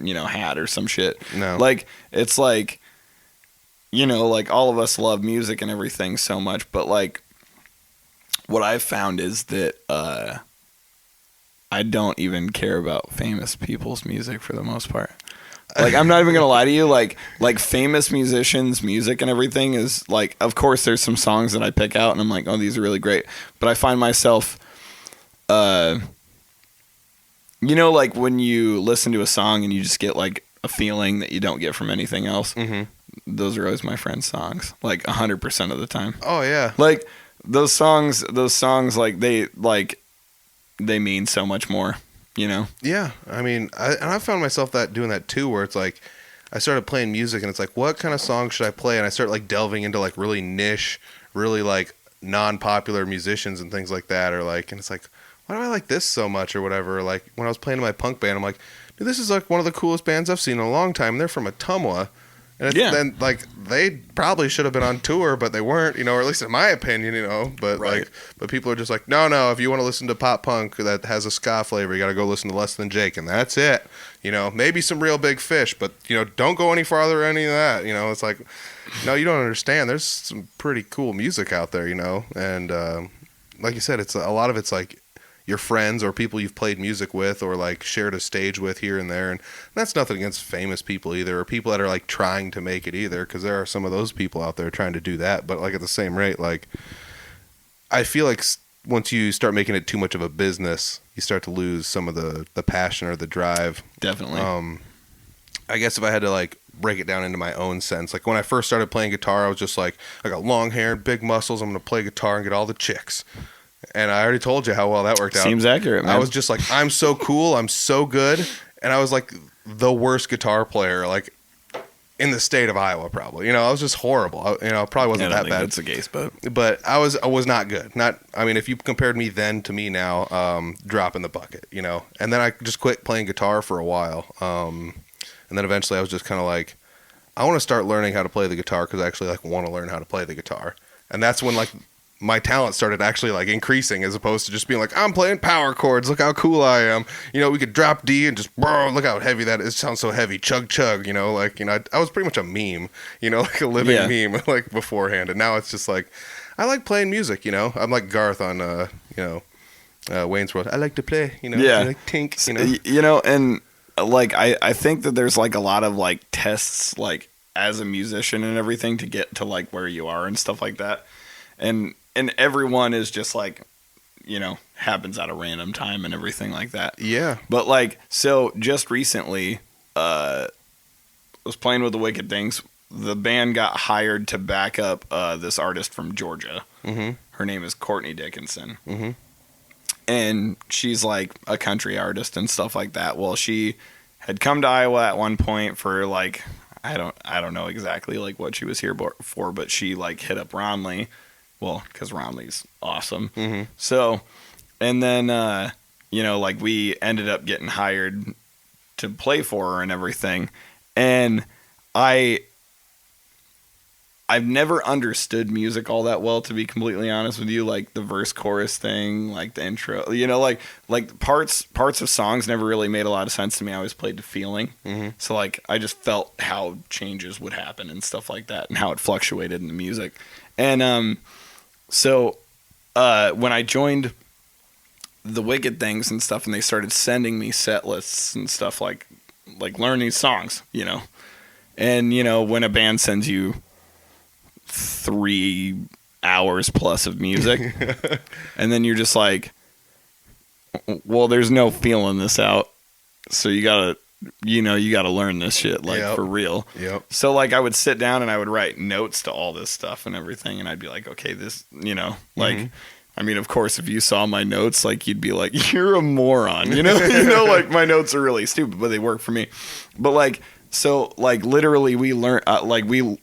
you know, hat or some shit. No, like it's like, you know, like all of us love music and everything so much, but like what I've found is that I don't even care about famous people's music for the most part. Like, I'm not even gonna lie to you, like famous musicians' music and everything is like, of course there's some songs that I pick out and I'm like, oh, these are really great, but I find myself you know, like when you listen to a song and you just get like a feeling that you don't get from anything else. Mm-hmm. Those are always my friends' songs, like 100% of the time. Oh yeah, like those songs, like they mean so much more, you know. Yeah, I mean, I found myself doing that too, where it's like I started playing music and it's like, what kind of song should I play? And I start like delving into like really niche, really like non-popular musicians and things like that, or like, and it's like, why do I like this so much or whatever? Like when I was playing in my punk band, I'm like, dude, this is like one of the coolest bands I've seen in a long time. And they're from Ottumwa. And then like they probably should have been on tour, but they weren't, you know, or at least in my opinion, you know. But right. but people are just like, no, if you want to listen to pop punk that has a ska flavor, you got to go listen to Less Than Jake, and that's it. You know, maybe some Real Big Fish, but you know, don't go any farther or any of that. You know, it's like, no, you don't understand. There's some pretty cool music out there, you know, and like you said, it's a lot of it's like your friends or people you've played music with or like shared a stage with here and there. And that's nothing against famous people either, or people that are like trying to make it either, because there are some of those people out there trying to do that. But like at the same rate, like I feel like once you start making it too much of a business, you start to lose some of the passion or the drive. Definitely. I guess if I had to like break it down into my own sense, like when I first started playing guitar, I was just like, I got long hair and big muscles, I'm going to play guitar and get all the chicks. And I already told you how well that worked out. Seems accurate, man. I was just like, I'm so cool, I'm so good. And I was like the worst guitar player, like in the state of Iowa, probably. You know, I was just horrible. I probably wasn't that bad. That's the case, but I was not good. I mean, if you compared me then to me now, drop in the bucket, you know. And then I just quit playing guitar for a while. And then eventually I was just kind of like, I want to start learning how to play the guitar because I actually like want to learn how to play the guitar. And that's when like my talent started actually like increasing, as opposed to just being like, I'm playing power chords, look how cool I am. You know, we could drop D and just, bro, look how heavy that is. It sounds so heavy. Chug, chug, you know, like, you know, I was pretty much a meme, you know, like a living meme like beforehand. And now it's just like, I like playing music, you know. I'm like Garth on, you know, Wayne's World. I like to play, you know. Yeah. I like tink, you know. You know, and like, I think that there's like a lot of like tests, like as a musician and everything to get to like where you are and stuff like that. And everyone is just like, you know, happens at a random time and everything like that. Yeah. But like, so just recently, was playing with the Wicked Things. The band got hired to back up this artist from Georgia. Mm-hmm. Her name is Courtney Dickinson. Mm-hmm. And she's like a country artist and stuff like that. Well, she had come to Iowa at one point for like, I don't know exactly like what she was here for, but she like hit up Ronley. Well, because Ronley's awesome. Mm-hmm. So, and then, you know, like we ended up getting hired to play for her and everything. And I've never understood music all that well, to be completely honest with you. Like the verse chorus thing, like the intro, you know, like parts of songs never really made a lot of sense to me. I always played to feeling. Mm-hmm. So like, I just felt how changes would happen and stuff like that and how it fluctuated in the music. And, so when I joined the Wicked things and stuff, and they started sending me set lists and stuff like learn these songs, And when a band sends you 3 hours plus of music, and then you're just like, well, there's no feeling this out, so you gotta learn this shit for real. Yep. So like I would sit down and I would write notes to all this stuff and everything, and I'd be like, okay, this, I mean, of course, if you saw my notes, like you'd be like, you're a moron, like my notes are really stupid, but they work for me. But like, so like literally we learned, we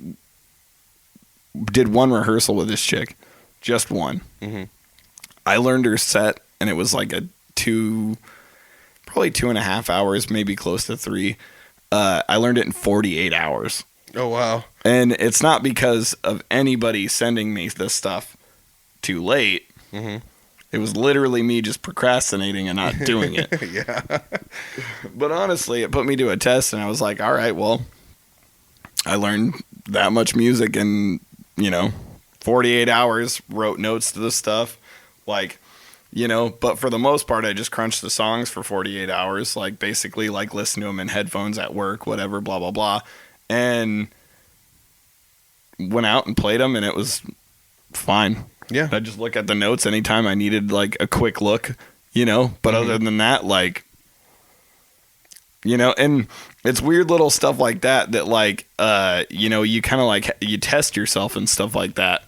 did one rehearsal with this chick, just one. Mm-hmm. I learned her set, and it was like probably 2.5 hours, maybe close to 3. I learned it in 48 hours. Oh, wow. And it's not because of anybody sending me this stuff too late. Mm-hmm. It was literally me just procrastinating and not doing it. Yeah. But honestly, it put me to a test, and I was like, all right, well, I learned that much music in, 48 hours, wrote notes to the stuff, but for the most part, I just crunched the songs for 48 hours, basically listen to them in headphones at work, whatever, blah, blah, blah. And went out and played them, and it was fine. Yeah. I just look at the notes anytime I needed a quick look, but other than that, and it's weird little stuff like that, you kind of you test yourself and stuff like that.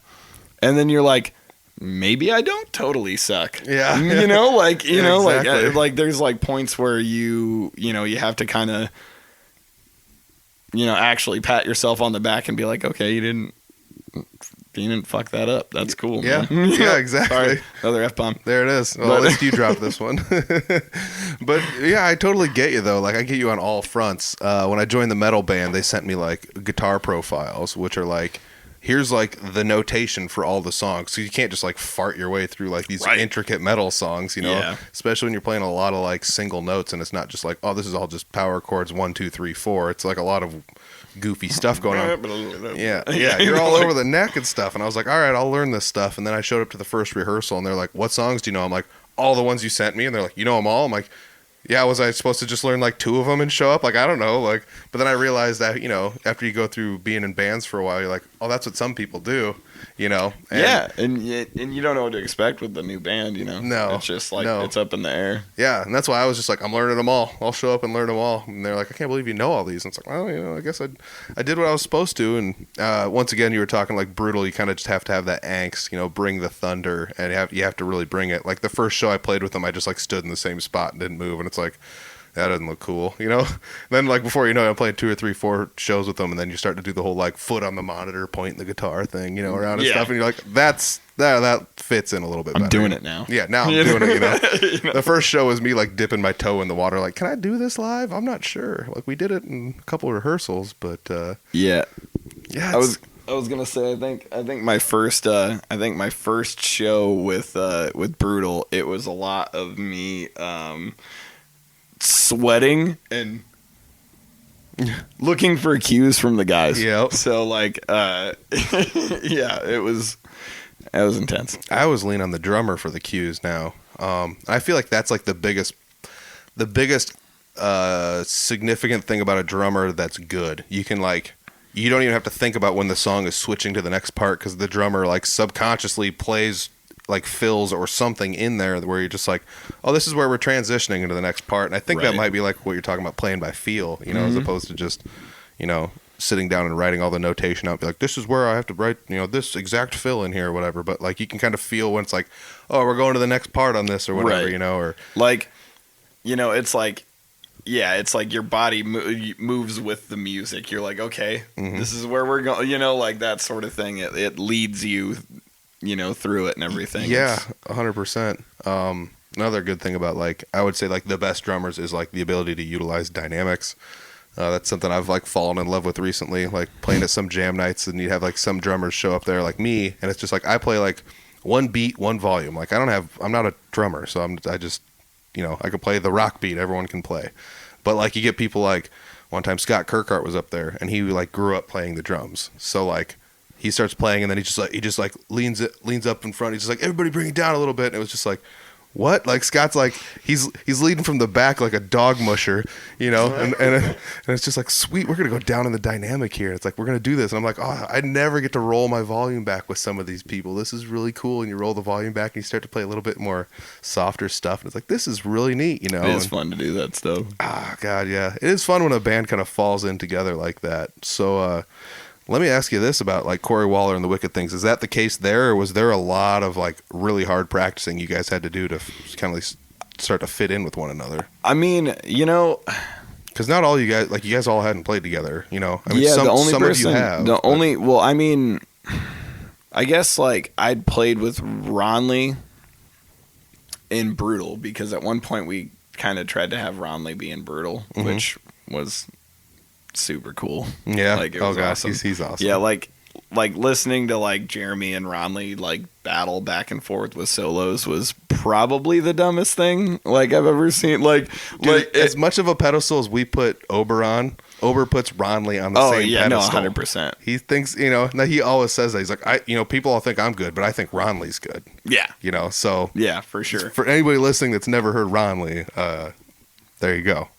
And then you're like, maybe I don't totally suck. Yeah. Exactly. There's points where you have to kind of, actually pat yourself on the back and be like, okay, you didn't fuck that up. That's cool. Yeah. Man. Yeah, exactly. Sorry, another F-bomb. There it is. Well, at least you dropped this one. But yeah, I totally get you though. I get you on all fronts. When I joined the metal band, they sent me guitar profiles, which are here's the notation for all the songs. So you can't just fart your way through these intricate metal songs, Yeah. especially when you're playing a lot of single notes, and it's not just oh, this is all just power chords 1, 2, 3, 4. It's a lot of goofy stuff going on. Yeah. You're all over the neck and stuff. And I was like, all right, I'll learn this stuff. And then I showed up to the first rehearsal, and they're like, what songs do you know? I'm like, all the ones you sent me. And they're like, you know them all? I'm like, yeah, was I supposed to just learn 2 of them and show up? I don't know. But then I realized that, after you go through being in bands for a while, you're like, oh, that's what some people do, And and you don't know what to expect with the new band, No. It's just it's up in the air. Yeah, and that's why I was just I'm learning them all. I'll show up and learn them all. And they're like, I can't believe you know all these. And it's well, I guess I did what I was supposed to. And once again, you were talking brutal. You kind of just have to have that angst, bring the thunder, and you have to really bring it. The first show I played with them, I just stood in the same spot and didn't move, and it's that doesn't look cool, Then before you know it, I'm playing 2 or 3, 4 shows with them, and then you start to do the whole foot on the monitor, pointing the guitar thing, around and stuff, and you're like, that fits in a little bit better. I'm doing it now. Yeah, now I'm doing it. The first show was me dipping my toe in the water, can I do this live? I'm not sure. We did it in a couple of rehearsals, but yeah. Yeah. I was gonna say I think my first show with Brutal, it was a lot of me sweating and looking for cues from the guys. Yep. So yeah, it was intense. I always lean on the drummer for the cues now. I feel like that's the biggest significant thing about a drummer that's good. You can you don't even have to think about when the song is switching to the next part, because the drummer subconsciously plays fills or something in there where you're just oh, this is where we're transitioning into the next part. And I think that might be what you're talking about, playing by feel, as opposed to just, sitting down and writing all the notation out, be this is where I have to write, this exact fill in here or whatever. But you can kind of feel when it's oh, we're going to the next part on this or whatever, or it's yeah, it's your body moves with the music. You're okay, this is where we're going, that sort of thing. It leads you, through it and everything. Yeah, 100%. Another good thing about I would say the best drummers is the ability to utilize dynamics. That's something I've fallen in love with recently. Playing at some jam nights, and you have some drummers show up there like me, and it's just I play one beat, one volume. I'm not a drummer, so I just I can play the rock beat everyone can play. But you get people one time Scott Kirkhart was up there, and he grew up playing the drums. So he starts playing, and then he just leans up in front. He's just everybody bring it down a little bit. And it was just what? Like Scott's like he's leading from the back like a dog musher, you know, and it's just like, sweet, we're gonna go down in the dynamic here. It's like we're gonna do this, and I'm like, oh, I never get to roll my volume back with some of these people. This is really cool, and you roll the volume back and you start to play a little bit more softer stuff, and it's like, this is really neat, you know. It is fun to do that stuff. Ah, God, yeah, it is fun when a band kind of falls in together like that. So, let me ask you this about like Cory Waller and the Wicked Things. Is that the case there, or was there a lot of like really hard practicing you guys had to do to kind of start to fit in with one another? I mean, you know, because not all you guys, like you guys all hadn't played together, you know. I mean, yeah, some, the only some person, of you have. Well, I mean, I guess like I'd played with Ronley in Brutal because at one point we kind of tried to have Ronley be in Brutal, which was super cool. Yeah. Like, it was gosh, awesome. he's awesome. Yeah, like listening to like Jeremy and Ronley like battle back and forth with solos was probably the dumbest thing like I've ever seen. Like, dude, as much of a pedestal as we put Ober on, Ober puts Ronley on the same pedestal. No, 100%. He thinks, you know, he always says that. He's like, people all think I'm good, but I think Ronley's good. Yeah. You know, so. Yeah, for sure. For anybody listening that's never heard Ronley, there you go.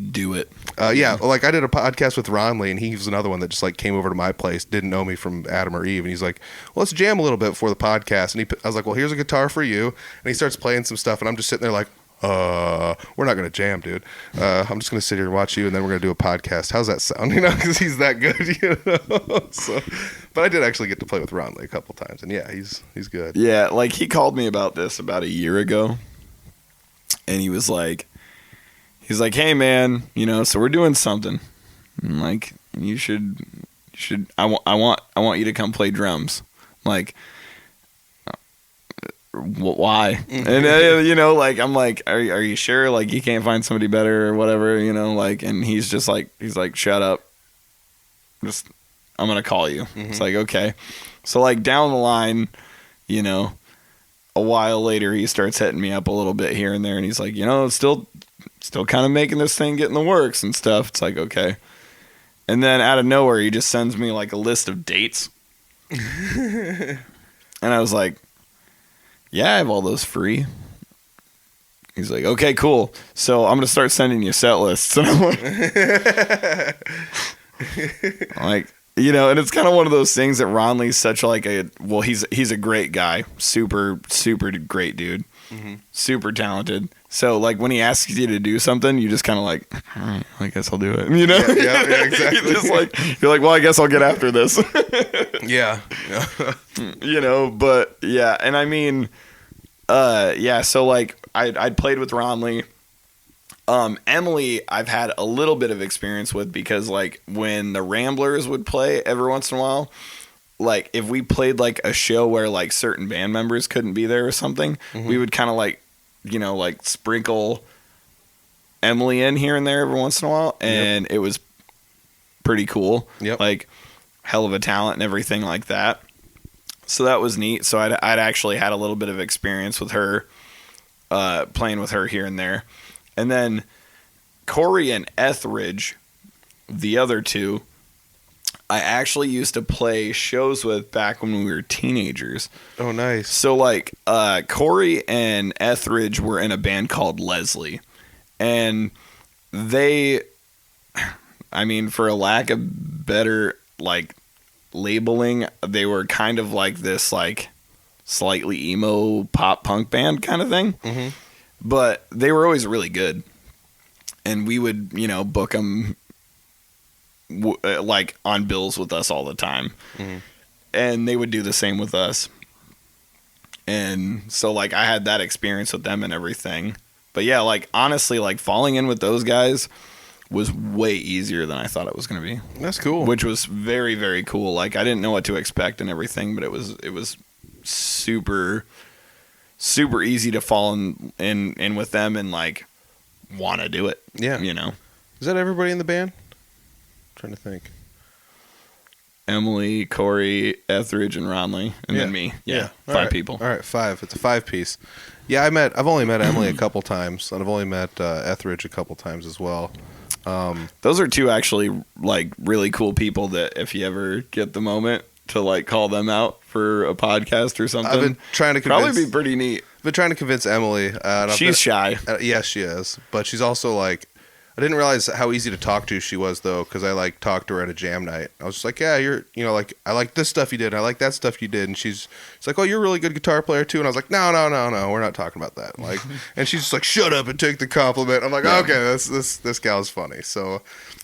Do it. Yeah, like I did a podcast with Ronley, and he was another one that just like came over to my place, didn't know me from Adam or Eve, and he's like, well, let's jam a little bit before the podcast. And I was like, well, here's a guitar for you. And he starts playing some stuff, and I'm just sitting there like, we're not going to jam, dude. I'm just going to sit here and watch you, and then we're going to do a podcast. How's that sound? You know, because he's that good, you know? So, but I did actually get to play with Ronley a couple times, and yeah, he's good. Yeah, like he called me about this about a year ago, and he was like, hey man, you know, so we're doing something. I'm like, you should. I want you to come play drums. I'm like, why? And you know, like I'm like, are you sure? Like you can't find somebody better or whatever, you know? Like, and he's like, shut up. I'm gonna call you. It's like, okay. So like down the line, you know, a while later he starts hitting me up a little bit here and there, and he's like, you know, it's still kind of making this thing get in the works and stuff. It's like, okay. And then out of nowhere, he just sends me like a list of dates. And I was like, yeah, I have all those free. He's like, okay, cool. So I'm going to start sending you set lists. And I'm like, you know, and it's kind of one of those things that Ronley's such like he's a great guy. Super, super great dude. Super talented. So like when he asks you to do something, you just kind of like, all right, I guess I'll do it. You know? Yeah, exactly. you're like, well, I guess I'll get after this. Yeah. You know, but yeah, and I mean, yeah. So like I'd played with Ronley. Emily, I've had a little bit of experience with because like when the Ramblers would play every once in a while, like if we played like a show where like certain band members couldn't be there or something, we would kind of like, you know, like sprinkle Emily in here and there every once in a while, and it was pretty cool. Yep. Like hell of a talent and everything like that. So that was neat. So I'd actually had a little bit of experience with her, playing with her here and there. And then Cory and Etheridge, the other two, I actually used to play shows with back when we were teenagers. Oh, nice. So, like, Cory and Etheridge were in a band called Leslie. And they, I mean, for a lack of better, like, labeling, they were kind of like this, like, slightly emo pop punk band kind of thing. But they were always really good. And we would, you know, book them like on bills with us all the time. And they would do the same with us. And so like I had that experience with them and everything. But yeah, like honestly, like falling in with those guys was way easier than I thought it was going to be. That's cool. Which was very, very cool. Like I didn't know what to expect and everything, but it was super, super easy to fall in with them and like want to do it. Yeah. You know? Is that everybody in the band? Trying to think. Emily, Cory, Etheridge, and Ronley, and then me. Yeah. Five people. All right, 5. It's a 5-piece. Yeah, I've only met Emily a couple times, and I've only met Etheridge a couple times as well. Those are two actually like really cool people that if you ever get the moment to like call them out for a podcast or something, I've been trying to convince, probably be pretty neat. been trying to convince Emily. She's shy. Yes, she is. But she's also like, I didn't realize how easy to talk to she was though, because I like talked to her at a jam night. I was just like, yeah, like I like this stuff you did, I like that stuff you did, and she's like, oh, you're a really good guitar player too, and I was like, no, we're not talking about that. Like, and she's just like, shut up and take the compliment. I'm like, okay, this gal's funny. So,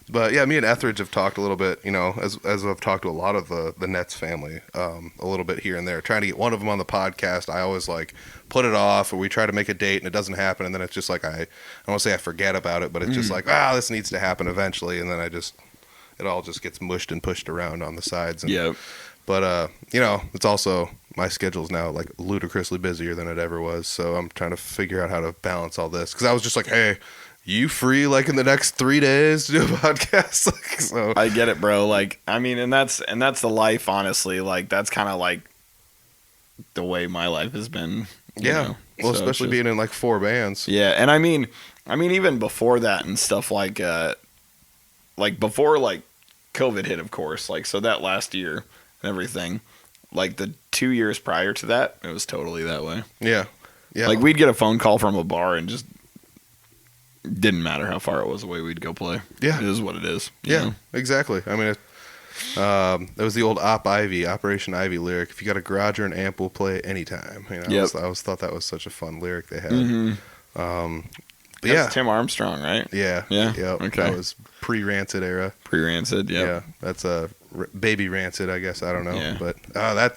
but yeah, me and Etheridge have talked a little bit, as I've talked to a lot of the Nets family, a little bit here and there, trying to get one of them on the podcast. I always like put it off, or we try to make a date and it doesn't happen, and then it's just like I don't want to say I forget about it, but it's just like, this needs to happen eventually, and then it all just gets mushed and pushed around on the sides. And, but it's also, my schedule's now like ludicrously busier than it ever was, so I'm trying to figure out how to balance all this, because I was just like, hey, you free like in the next 3 days to do a podcast? Like, so I get it, bro. Like, I mean, and that's the life, honestly. Like, that's kind of like the way my life has been. Yeah. Well, so especially being in like 4 bands. Yeah, and I mean, even before that and stuff like before like COVID hit, of course. Like, so that last year and everything, like the 2 years prior to that, it was totally that way. Yeah. Yeah. Like, we'd get a phone call from a bar and just didn't matter how far it was away, we'd go play. Yeah. It is what it is. Yeah, know? Exactly. I mean, that was the old Operation Ivy lyric. If you got a garage or an amp, we'll play it anytime. I always thought that was such a fun lyric they had. Mm-hmm. But that's Tim Armstrong, right? Yeah. Yeah. Yep. Okay. That was pre-Rancid era. Pre-Rancid, yep. Yeah. That's a baby Rancid, I guess. I don't know. Yeah. But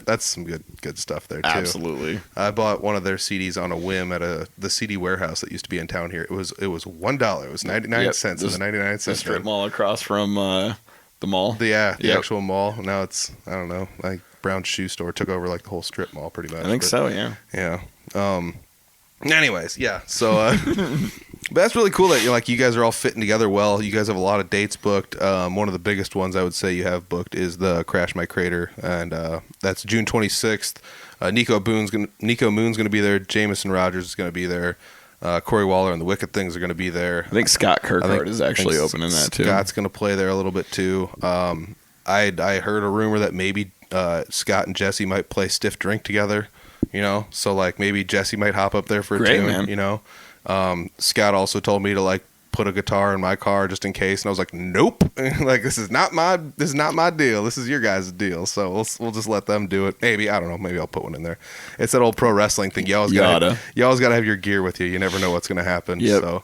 that's some good stuff there, too. Absolutely. I bought one of their CDs on a whim at the CD warehouse that used to be in town here. It was $1. It was 99 cents in the 99 cent strip mall across from the mall. The actual mall. Now it's, I don't know, like Brown Shoe Store took over like the whole strip mall pretty much. I think so, yeah. Yeah. Anyways, yeah. So but that's really cool that you guys are all fitting together well. You guys have a lot of dates booked. One of the biggest ones I would say you have booked is the Crash My Crater, and that's June 26th. Nico Moon's going to be there. Jameson Rogers is going to be there. Cory Waller and the Wicked Things are going to be there. I think Scott Kirkhart is actually opening that too. Scott's going to play there a little bit too. I heard a rumor that maybe Scott and Jesse might play Stiff Drink together. So like maybe Jesse might hop up there for a tune. Man. Scott also told me to like put a guitar in my car just in case, and I was like, nope. Like, this is not my deal. This is your guys' deal. So we'll just let them do it. Maybe, I don't know, maybe I'll put one in there. It's that old pro wrestling thing. You always gotta have your gear with you. You never know what's gonna happen. Yep. So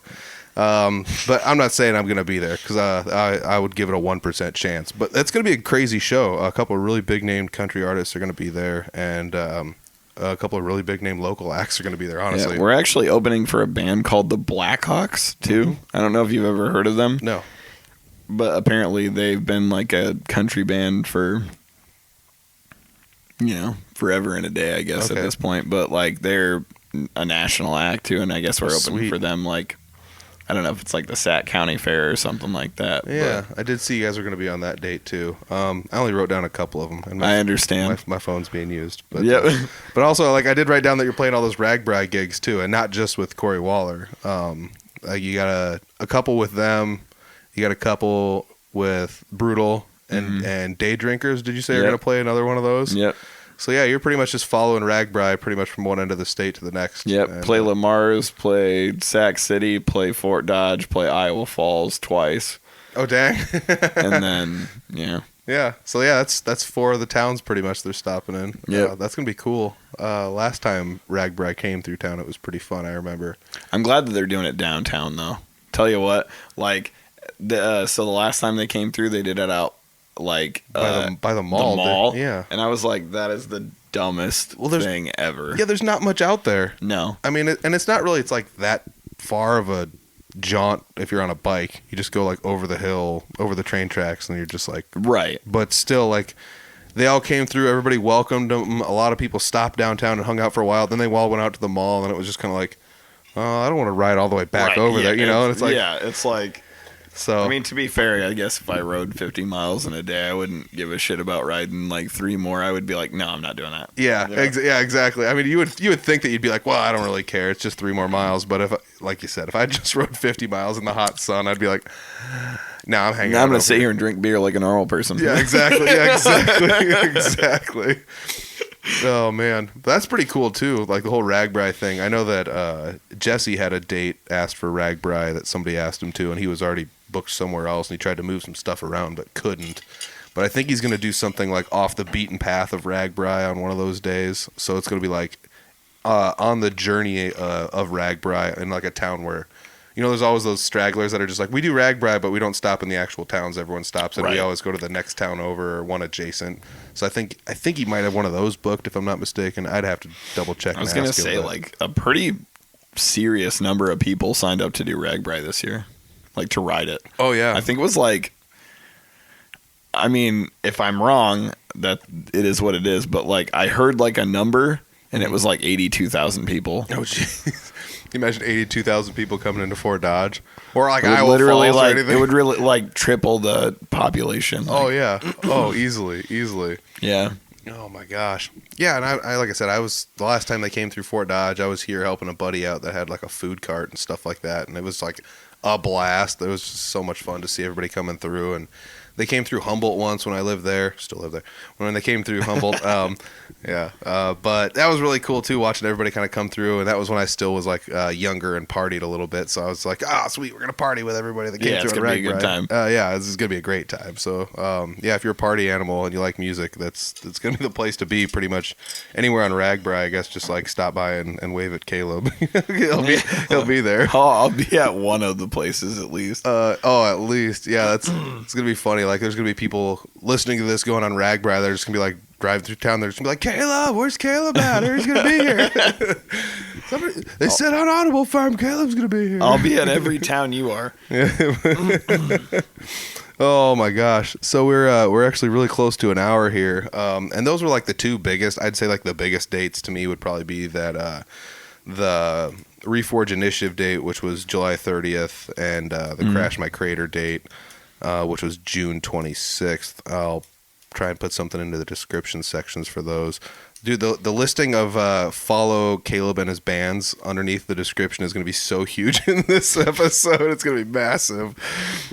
but I'm not saying I'm gonna be there, because I would give it a 1% chance. But it's gonna be a crazy show. A couple of really big named country artists are gonna be there, and a couple of really big name local acts are going to be there, honestly. Yeah, we're actually opening for a band called the Blackhawks, too. Mm-hmm. I don't know if you've ever heard of them. No. But apparently they've been like a country band for, forever and a day, I guess, at this point. But, like, they're a national act, too, and I guess we're opening for them, like, I don't know if it's like the Sac County Fair or something like that. Yeah, but I did see you guys were going to be on that date too. I only wrote down a couple of them. And I understand. My phone's being used. But, yep. But also, like, I did write down that you're playing all those Ragbri gigs too, and not just with Cory Waller. You got a couple with them. You got a couple with Brutal and Day Drinkers. Did you say you're going to play another one of those? Yep. So, yeah, you're pretty much just following Ragbri pretty much from one end of the state to the next. Yep, and, play Lamar's, play Sac City, play Fort Dodge, play Iowa Falls twice. Oh, dang. And then, yeah. Yeah, so, yeah, that's 4 of the towns pretty much they're stopping in. Yeah, that's going to be cool. Last time Ragbri came through town, it was pretty fun, I remember. I'm glad that they're doing it downtown, though. Tell you what, like, so the last time they came through, they did it out like by the mall. The mall. Yeah. And I was like, that is the dumbest thing ever. Yeah, there's not much out there. No. I mean, and it's not really, it's like that far of a jaunt if you're on a bike. You just go like over the hill, over the train tracks, and you're just like... Right. But still, like, they all came through, everybody welcomed them. A lot of people stopped downtown and hung out for a while. Then they all went out to the mall, and it was just kind of like, oh, I don't want to ride all the way back over there, And it's like... Yeah, it's like... So I mean, to be fair, I guess if I rode 50 miles in a day, I wouldn't give a shit about riding like 3 more. I would be like, no, I'm not doing that. Yeah, yeah, exactly. I mean, you would think that you'd be like, well, I don't really care. It's just 3 more miles. But if, like you said, if I just rode 50 miles in the hot sun, I'd be like, no, I'm hanging out. I'm going to sit here and drink beer like a normal person. Yeah, exactly. Yeah, exactly. Exactly. Oh man, that's pretty cool too. Like the whole Ragbri thing. I know that Jesse had a date asked for Ragbri that somebody asked him to, and he was already booked somewhere else, and he tried to move some stuff around but couldn't. But I think he's gonna do something like off the beaten path of Ragbri on one of those days. So it's gonna be like on the journey of Ragbri in like a town where, you know, there's always those stragglers that are just like, we do Ragbri, but we don't stop in the actual towns everyone stops in. Right. We always go to the next town over or one adjacent. So I think he might have one of those booked, if I'm not mistaken. I'd have to double check. I was gonna say like a pretty serious number of people signed up to do Ragbri this year, like to ride it. Oh yeah, I think it was like, I mean, if I'm wrong, that it is what it is. But like I heard like a number, and it was like 82,000 people. Oh jeez. Can you imagine 82,000 people coming into Fort Dodge, or like It would Iowa literally Falls or like anything? it would really like triple the population. Oh yeah. Oh, easily. Yeah. Oh my gosh. Yeah, and I like I said, I was the last time they came through Fort Dodge, I was here helping a buddy out that had like a food cart and stuff like that, and it was like a blast. It was just so much fun to see everybody coming through, and they came through Humboldt once when I lived there. Still live there. When they came through Humboldt, but that was really cool too, watching everybody kind of come through. And that was when I still was like younger and partied a little bit. So I was like, sweet, we're gonna party with everybody that came through. It's gonna be a good time. This is gonna be a great time. So if you're a party animal and you like music, that's gonna be the place to be. Pretty much anywhere on Ragbri, I guess. Just like stop by and wave at Caleb. he'll be there. Oh, I'll be at one of the places at least. At least. Yeah, it's gonna be funny. Like, there's gonna be people listening to this going on Ragbri. They're just gonna be like driving through town. They're just gonna be like, Caleb, where's Caleb at? He's gonna be here. They said on Audible Farm, Caleb's gonna be here. I'll be at every town you are. Oh my gosh! So we're actually really close to an hour here, and those were like the two biggest. I'd say like the biggest dates to me would probably be that the Reforge Initiative date, which was July 30th, and the Crash My Crater date, which was June 26th. I'll try and put something into the description sections for those. Dude, the listing of follow Caleb and his bands underneath the description is going to be so huge in this episode. It's going to be massive.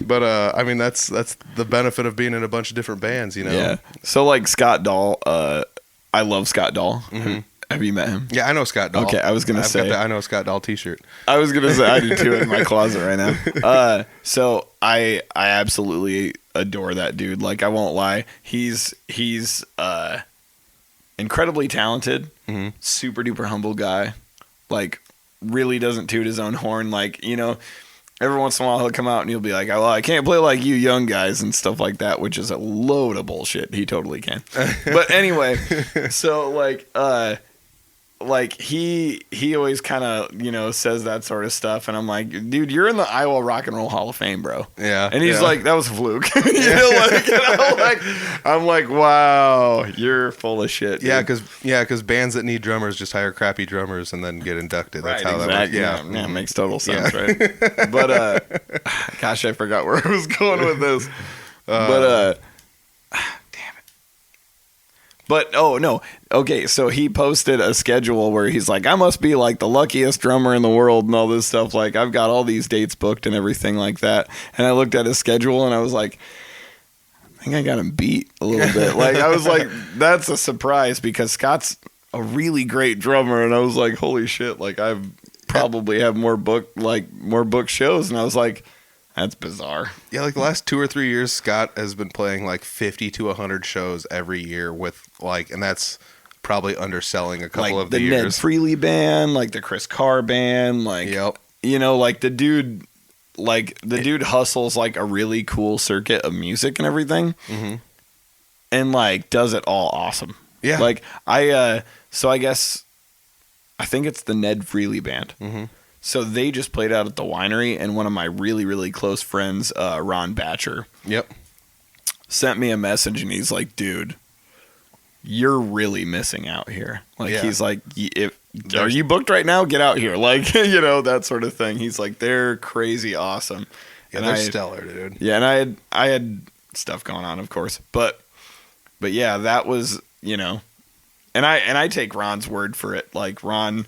But, I mean, that's the benefit of being in a bunch of different bands, you know? Yeah. So, like, Scott Dahl, I love Scott Dahl. Mm-hmm. Have you met him? Yeah, I know Scott Dahl. Okay, I was going to say. I know Scott Dahl t-shirt. I was going to say, I do too in my closet right now. So, I absolutely adore that dude. Like, I won't lie. He's incredibly talented, super duper humble guy. Like, really doesn't toot his own horn. Like, you know, every once in a while he'll come out and he'll be like, "Oh, I can't play like you young guys," and stuff like that, which is a load of bullshit. He totally can. But anyway, so like he always kind of, you know, says that sort of stuff, and I'm like, dude, you're in the Iowa Rock and Roll Hall of Fame, bro. Yeah. And he's like, that was a fluke. I'm like, wow, you're full of shit. Dude. Yeah, because bands that need drummers just hire crappy drummers and then get inducted. That's how that works. Yeah, it makes total sense, right? But gosh, I forgot where I was going with this. Damn it. But, oh, no. Okay, so he posted a schedule where he's like, I must be like the luckiest drummer in the world and all this stuff. Like, I've got all these dates booked and everything like that. And I looked at his schedule and I was like, I think I got him beat a little bit. Like, I was like, that's a surprise because Scott's a really great drummer. And I was like, holy shit. Like, I probably have more book shows. And I was like, that's bizarre. Yeah, like the last 2 or 3 years, Scott has been playing like 50 to 100 shows every year with like, and that's probably underselling a couple like of the Ned years. Freely band, like the Chris Carr band, like, Yep. you know, like the dude hustles like a really cool circuit of music and everything, and like does it all awesome. Yeah. Like so I guess I think it's the Ned Freely band. So they just played out at the winery, and one of my really, really close friends, Ron Batcher, sent me a message, and he's like, dude, you're really missing out here. Like, he's like, are you booked right now? Get out here. Like, you know, that sort of thing. He's like, they're crazy awesome. Yeah, and they're stellar, dude. Yeah, and I had stuff going on, of course. But yeah, that was, you know, and I take Ron's word for it. Like, Ron,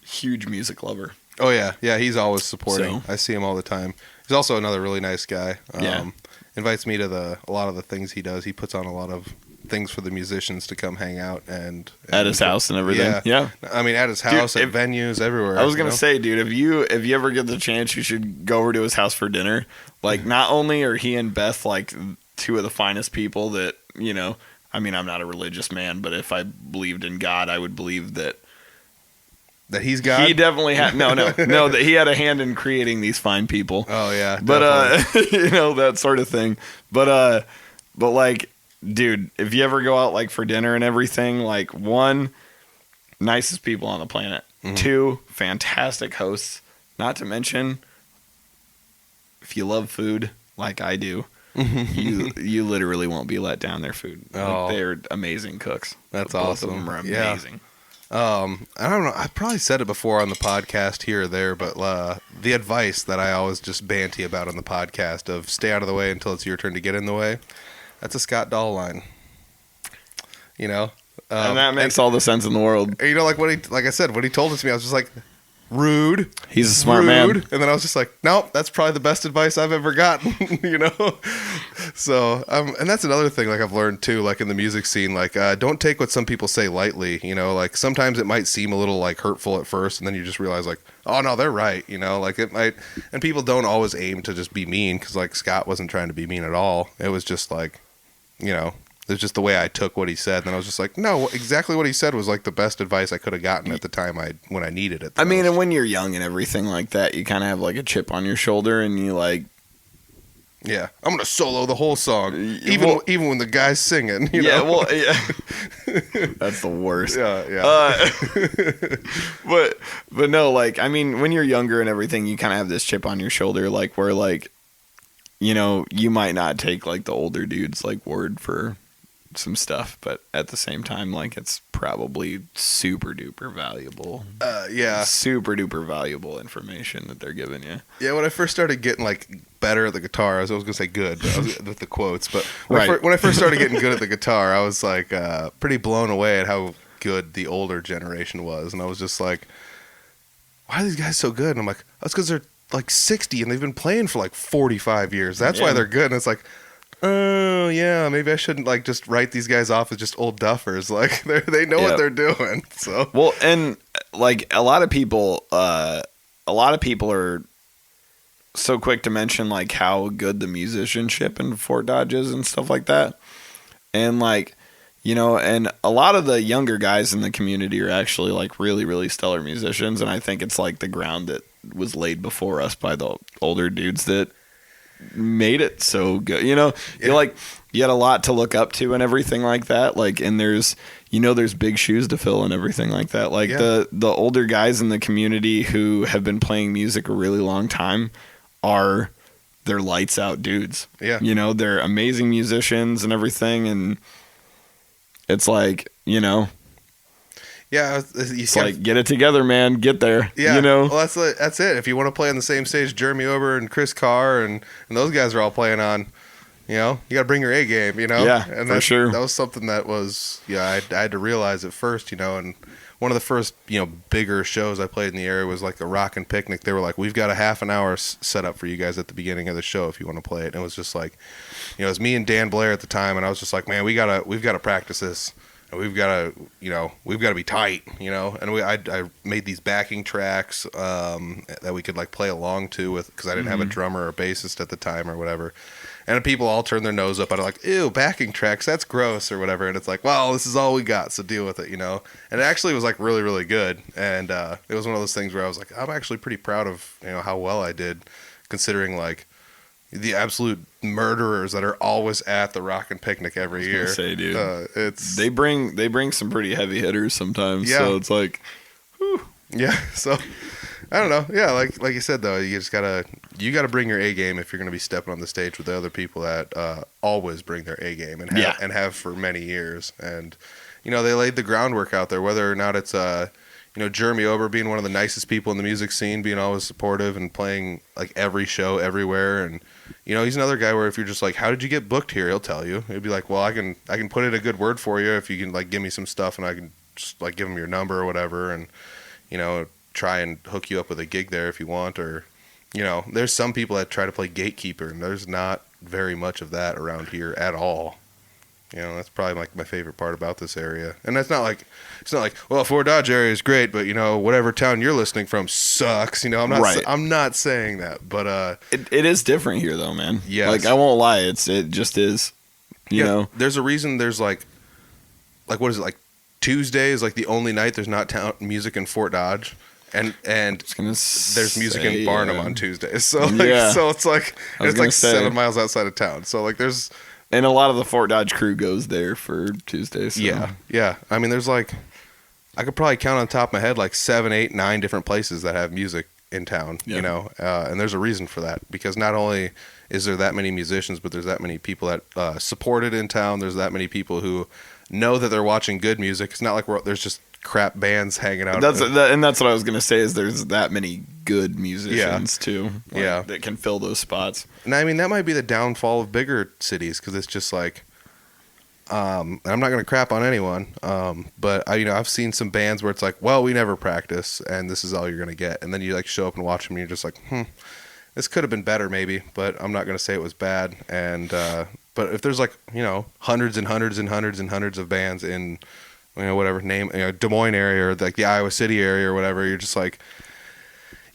huge music lover. Oh, yeah. Yeah, he's always supporting. So, I see him all the time. He's also another really nice guy. Yeah. Invites me to a lot of the things he does. He puts on a lot of things for the musicians to come hang out and at his house and everything. Yeah. I mean, at his house, at venues, everywhere. I was gonna say, dude, if you ever get the chance, you should go over to his house for dinner. Like, not only are he and Beth like two of the finest people that, you know, I mean, I'm not a religious man, but if I believed in God, I would believe that he's God. He definitely had no, that he had a hand in creating these fine people. Oh yeah, but you know, that sort of thing. But like, dude, if you ever go out like for dinner and everything, like, one, nicest people on the planet. Mm-hmm. Two, fantastic hosts. Not to mention, if you love food like I do, you literally won't be let down. Their food. Oh. Like, they're amazing cooks. That's Both awesome. of them are amazing. I don't know. I probably said it before on the podcast here or there, but the advice that I always just banty about on the podcast of stay out of the way until it's your turn to get in the way. That's a Scott Dahl line. You know, and that makes all the sense in the world. You know, like I said, when he told it to me, I was just like, rude. He's a smart man. And then I was just like, nope, that's probably the best advice I've ever gotten. You know? So, and that's another thing, like, I've learned too, like in the music scene, like, don't take what some people say lightly, you know, like sometimes it might seem a little like hurtful at first, and then you just realize like, oh no, they're right. You know, like it might, and people don't always aim to just be mean. 'Cause like Scott wasn't trying to be mean at all. It was just like, you know, it's just the way I took what he said, and I was just like, no, exactly what he said was like the best advice I could have gotten at the time when I needed it. I mean, and when you're young and everything like that, you kind of have like a chip on your shoulder, and you like, yeah, I'm gonna solo the whole song, even when the guy's singing. You know? Well, yeah, that's the worst. Yeah. But no, like, I mean, when you're younger and everything, you kind of have this chip on your shoulder, like where like, you know, you might not take like the older dudes like word for some stuff, but at the same time, like, it's probably super duper valuable. Super duper valuable information that they're giving you. Yeah, when I first started getting like better at the guitar, I was gonna say good, but I was with the quotes. But when I first started getting good at the guitar, I was like pretty blown away at how good the older generation was, and I was just like, why are these guys so good? And I'm like, that's because they're like 60 and they've been playing for like 45 years. That's why they're good. And it's like, oh yeah, maybe I shouldn't like just write these guys off as just old duffers. Like they know what they're doing. So well, and like a lot of people are so quick to mention like how good the musicianship in Fort Dodge is and stuff like that. And like, you know, and a lot of the younger guys in the community are actually like really, really stellar musicians. And I think it's like the ground that was laid before us by the older dudes that made it so good. You know, you're like, you had a lot to look up to and everything like that. Like, and there's big shoes to fill and everything like that. Like the older guys in the community who have been playing music a really long time they're lights out dudes. Yeah. You know, they're amazing musicians and everything. And it's like, you know, yeah, it's like, get it together, man. Get there. Yeah, you know. Well, that's it. If you want to play on the same stage, Jeremy Ober and Chris Carr and those guys are all playing on. You know, you got to bring your A game. You know. Yeah, and for sure. That was something that was I had to realize at first. You know, and one of the first bigger shows I played in the area was like a Rockin' Picnic. They were like, we've got a half an hour set up for you guys at the beginning of the show if you want to play it. And it was just like, it was me and Dan Blair at the time, and I was just like, man, we've got to practice this. We've got to be tight, and I made these backing tracks that we could like play along to with, because I didn't have a drummer or bassist at the time or whatever. And people all turn their nose up at it like, ew, backing tracks, that's gross or whatever. And it's like, well, this is all we got, so deal with it, And it actually was like really, really good. And it was one of those things where I was like, I'm actually pretty proud of, how well I did, considering like the absolute murderers that are always at the Rockin' Picnic every year. Say, dude, they bring some pretty heavy hitters sometimes. Yeah. So it's like, whew. Yeah. So I don't know. Yeah, like you said though, you gotta bring your A game if you're gonna be stepping on the stage with the other people that always bring their A game and have for many years. And they laid the groundwork out there, whether or not it's Jeremy Ober being one of the nicest people in the music scene, being always supportive and playing like every show everywhere. And he's another guy where if you're just like, how did you get booked here? He'll tell you. He'd be like, well, I can put in a good word for you if you can like give me some stuff, and I can just like give him your number or whatever, and try and hook you up with a gig there if you want. Or there's some people that try to play gatekeeper, and there's not very much of that around here at all. You know, that's probably like my favorite part about this area. And that's not like, it's not like, well, Fort Dodge area is great, but you know, whatever town you're listening from sucks. You know, I'm not saying that, but it is different here though, man. Yes. Like I won't lie, it just is. You know, there's a reason. There's like what is it, like Tuesday is like the only night there's not town music in Fort Dodge. And there's music in Barnum on Tuesdays, so so it's like 7 miles outside of town. So like and a lot of the Fort Dodge crew goes there for Tuesdays. So. Yeah. I mean, there's like I could probably count on top of my head like 7, 8, 9 different places that have music in town. Yeah. You know, and there's a reason for that because not only is there that many musicians, but there's that many people that support it in town. There's that many people who know that they're watching good music. It's not like there's just crap bands hanging out. And that's what I was gonna say is there's that many good musicians too. That can fill those spots. And I mean that might be the downfall of bigger cities because it's just like, and I'm not gonna crap on anyone, but I've seen some bands where it's like, well, we never practice, and this is all you're gonna get, and then you like show up and watch them, and you're just like, this could have been better maybe, but I'm not gonna say it was bad. And but if there's like hundreds and hundreds and hundreds and hundreds of bands in whatever name, Des Moines area or like the Iowa City area or whatever, you're just like,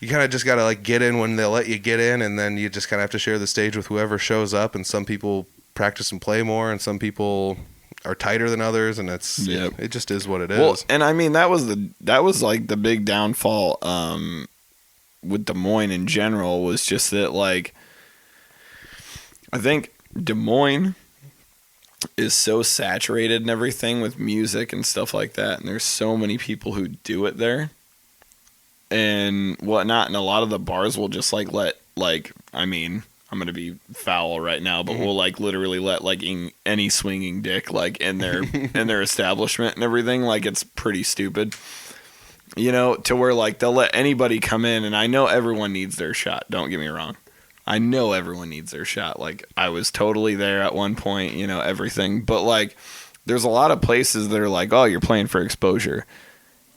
you kind of just got to like get in when they'll let you get in, and then you just kind of have to share the stage with whoever shows up, and some people practice and play more, and some people are tighter than others, and it just is what it is. Well, and I mean that was like the big downfall with Des Moines in general was just that like I think Des Moines is so saturated and everything with music and stuff like that, and there's so many people who do it there and whatnot, and a lot of the bars will just like let like I mean I'm gonna be foul right now, but we'll like literally let like any swinging dick like in their establishment and everything. Like it's pretty stupid, to where like they'll let anybody come in, and I know everyone needs their shot, don't get me wrong. I know everyone needs their shot. Like, I was totally there at one point, everything. But, like, there's a lot of places that are like, oh, you're playing for exposure.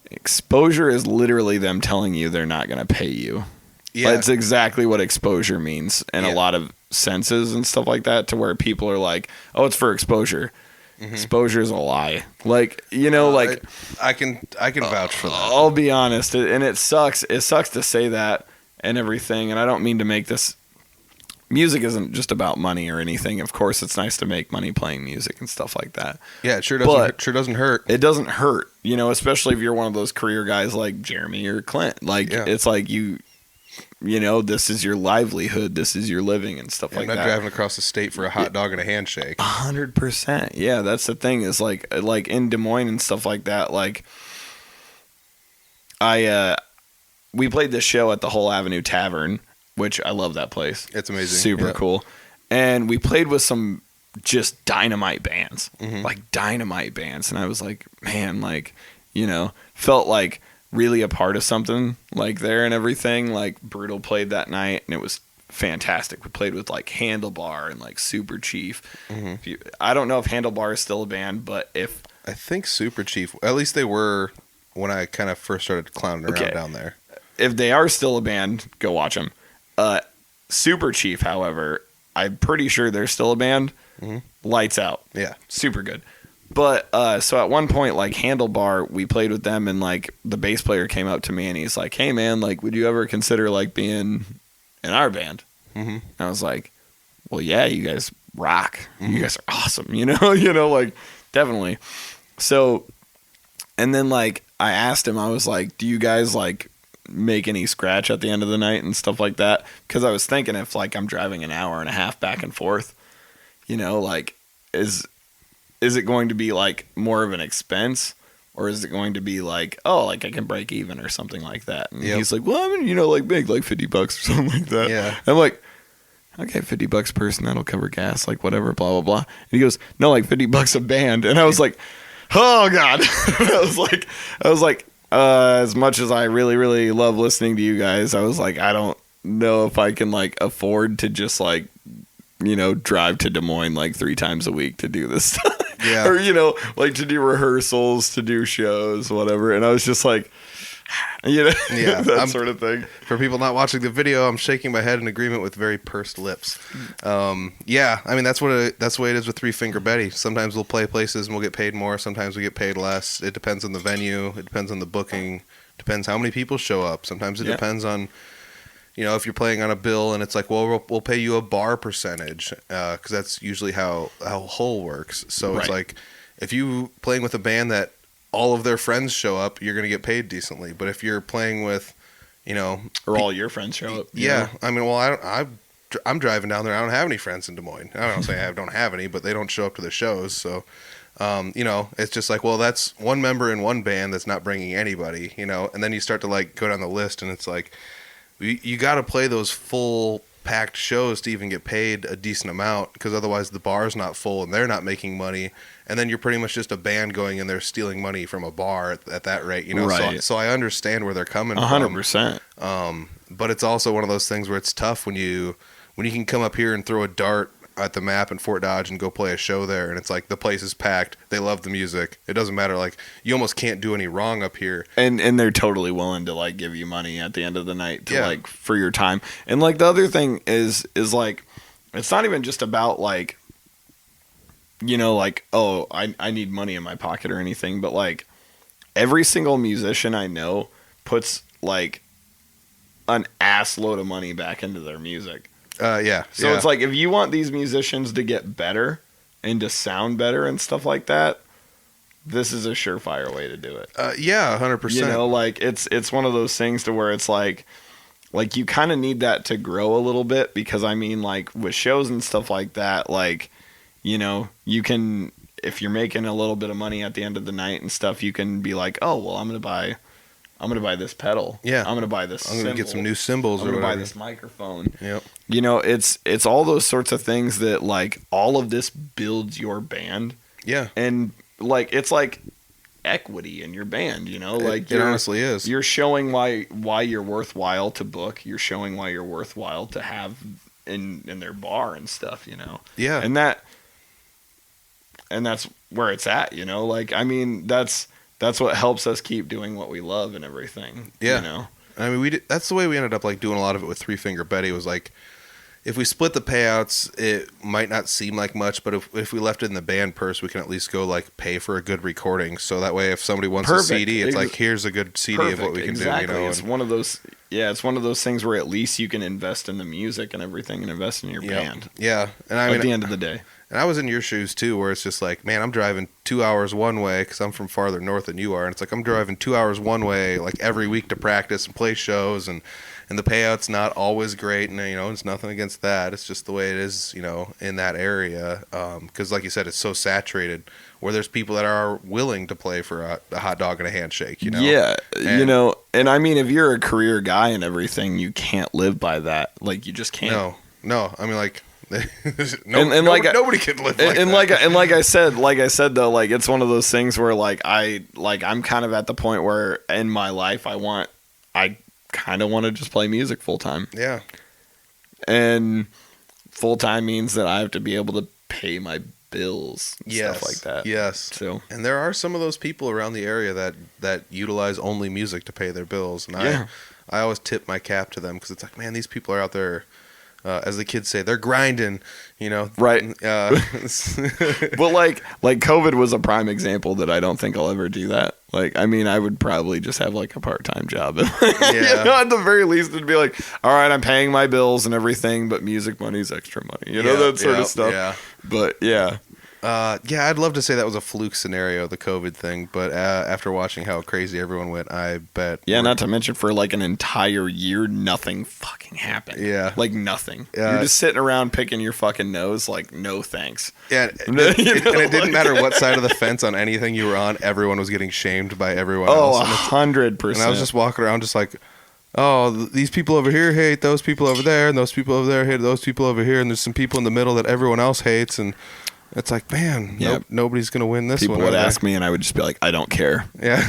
Exposure is literally them telling you they're not going to pay you. Yeah. That's exactly what exposure means in a lot of senses and stuff like that, to where people are like, oh, it's for exposure. Mm-hmm. Exposure is a lie. Like, like... I can vouch for that. I'll be honest. And it sucks. It sucks to say that and everything. And I don't mean to make this... Music isn't just about money or anything. Of course, it's nice to make money playing music and stuff like that. Yeah, it sure doesn't hurt. It doesn't hurt, especially if you're one of those career guys like Jeremy or Clint. Like, it's like this is your livelihood. This is your living and stuff like that. I'm not driving across the state for a hot dog and a handshake. 100%. Yeah, that's the thing is like in Des Moines and stuff like that. Like, we played this show at the Whole Avenue Tavern, which I love that place. It's amazing. Super cool. And we played with some just dynamite bands, like dynamite bands. And I was like, man, like, felt like really a part of something like there and everything. Like Brutal played that night and it was fantastic. We played with like Handlebar and like Super Chief. I don't know if Handlebar is still a band, but I think Super Chief, at least they were when I kind of first started clowning around down there. If they are still a band, go watch them. Super Chief, however, I'm pretty sure they're still a band. Lights out. Yeah. Super good. But, so at one point, like, Handlebar, we played with them, and, like, the bass player came up to me, and he's like, hey, man, like, would you ever consider, like, being in our band? And I was like, well, yeah, you guys rock. You guys are awesome, like, definitely. So, and then, like, I asked him, I was like, do you guys, like, make any scratch at the end of the night and stuff like that? Because I was thinking if like I'm driving an hour and a half back and forth, like is it going to be like more of an expense, or is it going to be like, oh, like I can break even or something like that? And he's like, well, I mean, like make like $50 or something like that. Yeah. I'm like, okay, $50 per person, that'll cover gas, like whatever, blah blah blah. And he goes, no, like $50 a band. And I was like, oh god. I was like as much as I really, really love listening to you guys, I was like, I don't know if I can like afford to just like, drive to Des Moines like 3 times a week to do this stuff. Yeah. Or, like to do rehearsals, to do shows, whatever. And I was just like, Yeah, that sort of thing. For people not watching the video, I'm shaking my head in agreement with very pursed lips. Yeah, I mean that's the way it is with Three Finger Betty. Sometimes we'll play places and we'll get paid more. Sometimes we get paid less. It depends on the venue. It depends on the booking. Depends how many people show up. Sometimes it depends on, if you're playing on a bill and it's like, well, we'll pay you a bar percentage because that's usually how whole works. So it's like if you playing with a band that all of their friends show up, you're going to get paid decently. But if you're playing with, or all your friends show up. Yeah. I mean, well, I'm driving down there. I don't have any friends in Des Moines. I don't say I don't have any, but they don't show up to the shows. So, it's just like, well, that's one member in one band that's not bringing anybody, and then you start to like go down the list and it's like, you got to play those full packed shows to even get paid a decent amount because otherwise the bar's not full and they're not making money. And then you're pretty much just a band going in there stealing money from a bar at that rate, Right. So I understand where they're coming 100%. from. But it's also one of those things where it's tough when you can come up here and throw a dart at the map in Fort Dodge and go play a show there, and it's like the place is packed. They love the music. It doesn't matter. Like you almost can't do any wrong up here. And they're totally willing to like give you money at the end of the night to like for your time. And like the other thing is like it's not even just about like like, oh, I need money in my pocket or anything, but like every single musician I know puts like an ass load of money back into their music. So it's like if you want these musicians to get better and to sound better and stuff like that, this is a surefire way to do it. 100%. Like it's one of those things to where it's like you kind of need that to grow a little bit because I mean like with shows and stuff like that, like you can, if you're making a little bit of money at the end of the night and stuff, you can be like, oh well, I'm gonna buy this pedal. Yeah. I'm gonna buy this. I'm gonna get some new cymbals. I'm or gonna whatever. buy this microphone. Yep. It's all those sorts of things that like all of this builds your band. Yeah. And like it's like equity in your band. Like it honestly is. You're showing why you're worthwhile to book. You're showing why you're worthwhile to have in their bar and stuff. Yeah. And that's where it's at. Like I mean that's what helps us keep doing what we love and everything. Yeah. I mean, that's the way we ended up like doing a lot of it with Three Finger Betty was like, if we split the payouts, it might not seem like much, but if we left it in the band purse, we can at least go like pay for a good recording. So that way, if somebody wants a CD, it's like, here's a good CD of what we can do. It's one of those. Yeah, it's one of those things where at least you can invest in the music and everything and invest in your band. Yeah. And I mean, at the end of the day. And I was in your shoes too, where it's just like, man, I'm driving 2 hours one way because I'm from farther north than you are, and it's like I'm driving 2 hours one way like every week to practice and play shows, and the payout's not always great, and it's nothing against that. It's just the way it is, in that area, because like you said, it's so saturated where there's people that are willing to play for a hot dog and a handshake. Yeah, and I mean, if you're a career guy and everything, you can't live by that. Like you just can't. No. I mean, like. Nobody can live like and that. And like I said though, like it's one of those things where I'm kind of at the point where in my life I kind of want to just play music full time. Yeah. And full time means that I have to be able to pay my bills and stuff like that. Yes. So and there are some of those people around the area that utilize only music to pay their bills, and I always tip my cap to them because it's like, man, these people are out there. As the kids say, they're grinding, Right. But like COVID was a prime example that I don't think I'll ever do that. Like, I mean, I would probably just have like a part-time job. At the very least, it'd be like, all right, I'm paying my bills and everything, but music money's extra money, that sort of stuff. Yeah. But yeah. I'd love to say that was a fluke scenario, the COVID thing, but after watching how crazy everyone went, I bet. Yeah, not to mention for like an entire year, nothing fucking happened. Yeah. Like nothing. You're just sitting around picking your fucking nose, like, no thanks. Yeah, and it didn't matter what side of the fence on anything you were on, everyone was getting shamed by everyone else. 100%. And I was just walking around just like, oh, these people over here hate those people over there, and those people over there hate those people over here, and there's some people in the middle that everyone else hates, and it's like, man, nobody's gonna win this. People would ask me, and I would just be like, I don't care. Yeah,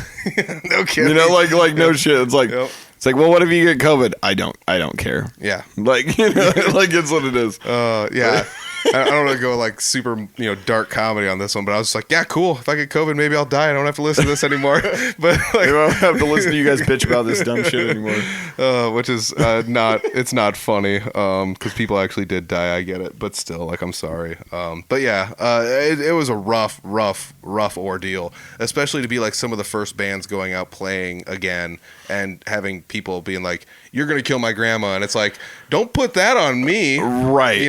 no kidding. Like no shit. It's like, it's like, well, what if you get COVID? I don't care. Yeah, like like it's what it is. Yeah. I don't want to go like super, dark comedy on this one, but I was like, yeah, cool. If I get COVID, maybe I'll die. I don't have to listen to this anymore. But like, You won't have to listen to you guys bitch about this dumb shit anymore. which is it's not funny because people actually did die. I get it, but still, like, I'm sorry. But yeah, it was a rough ordeal, especially to be like some of the first bands going out playing again and having people being like, "You're gonna kill my grandma," and it's like, don't put that on me, right?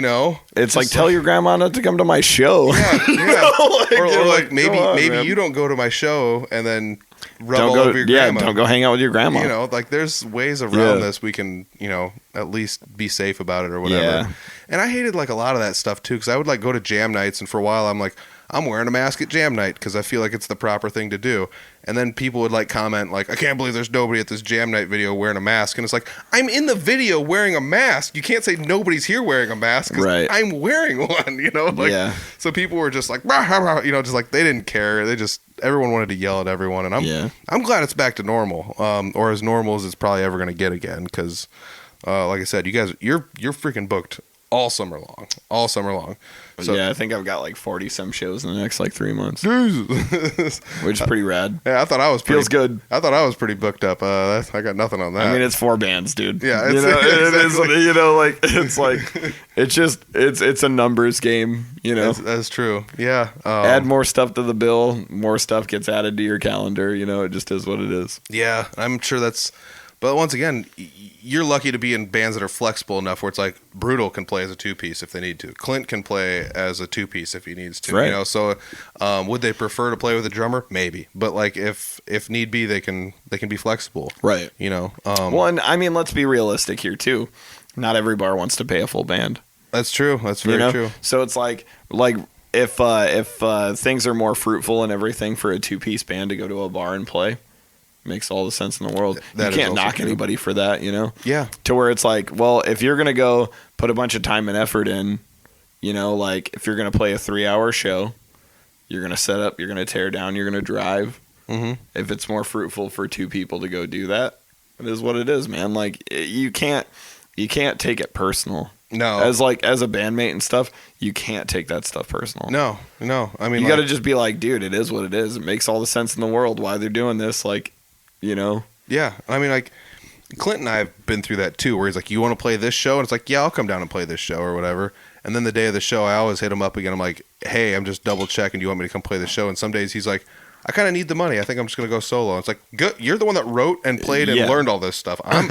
It's like, tell your grandma not to come to my show. Yeah. or like maybe you don't go to my show and then rub all over your grandma. Don't go hang out with your grandma. Like there's ways around this. We can, at least be safe about it or whatever. Yeah. And I hated like a lot of that stuff too, because I would like go to jam nights, and for a while I'm like, I'm wearing a mask at jam night because I feel like it's the proper thing to do. And then people would like comment like, I can't believe there's nobody at this jam night video wearing a mask. And it's like, I'm in the video wearing a mask. You can't say nobody's here wearing a mask because I'm wearing one, So people were just like, rah, rah, rah, just like they didn't care. Everyone wanted to yell at everyone. And I'm glad it's back to normal, or as normal as it's probably ever going to get again. Because like I said, you guys, you're freaking booked all summer long. So, I think I've got like 40 some shows in the next like 3 months, which is pretty rad. Yeah, I thought I was feels good. I thought I was pretty booked up. I got nothing on that. I mean, it's 4 bands, dude. Yeah, it is. It's like it's a numbers game. That's true. Yeah. Add more stuff to the bill, more stuff gets added to your calendar. It just is what it is. Yeah, I'm sure that's. But once again, you're lucky to be in bands that are flexible enough where it's like Brutal can play as a 2-piece if they need to. Clint can play as a 2-piece if he needs to. Right. So would they prefer to play with a drummer? Maybe. But like if need be, they can be flexible. Right. Well, and I mean, let's be realistic here too. Not every bar wants to pay a full band. That's true. That's very true. So it's like if things are more fruitful and everything for a 2-piece band to go to a bar and play. Makes all the sense in the world. You can't knock anybody for that, Yeah. To where it's like, well, if you're going to go put a bunch of time and effort in, like if you're going to play a 3-hour show, you're going to set up, you're going to tear down, you're going to drive. Mm-hmm. If it's more fruitful for 2 people to go do that, it is what it is, man. Like you can't take it personal. No. As a bandmate and stuff, you can't take that stuff personal. No. I mean, you got to just be like, dude, it is what it is. It makes all the sense in the world why they're doing this. Like, Yeah. I mean, like, Clint and I have been through that too, where he's like, you want to play this show? And it's like, yeah, I'll come down and play this show or whatever. And then the day of the show, I always hit him up again. I'm like, hey, I'm just double checking. Do you want me to come play the show? And some days he's like, I kind of need the money. I think I'm just going to go solo. And it's like, good. You're the one that wrote and played and learned all this stuff. I'm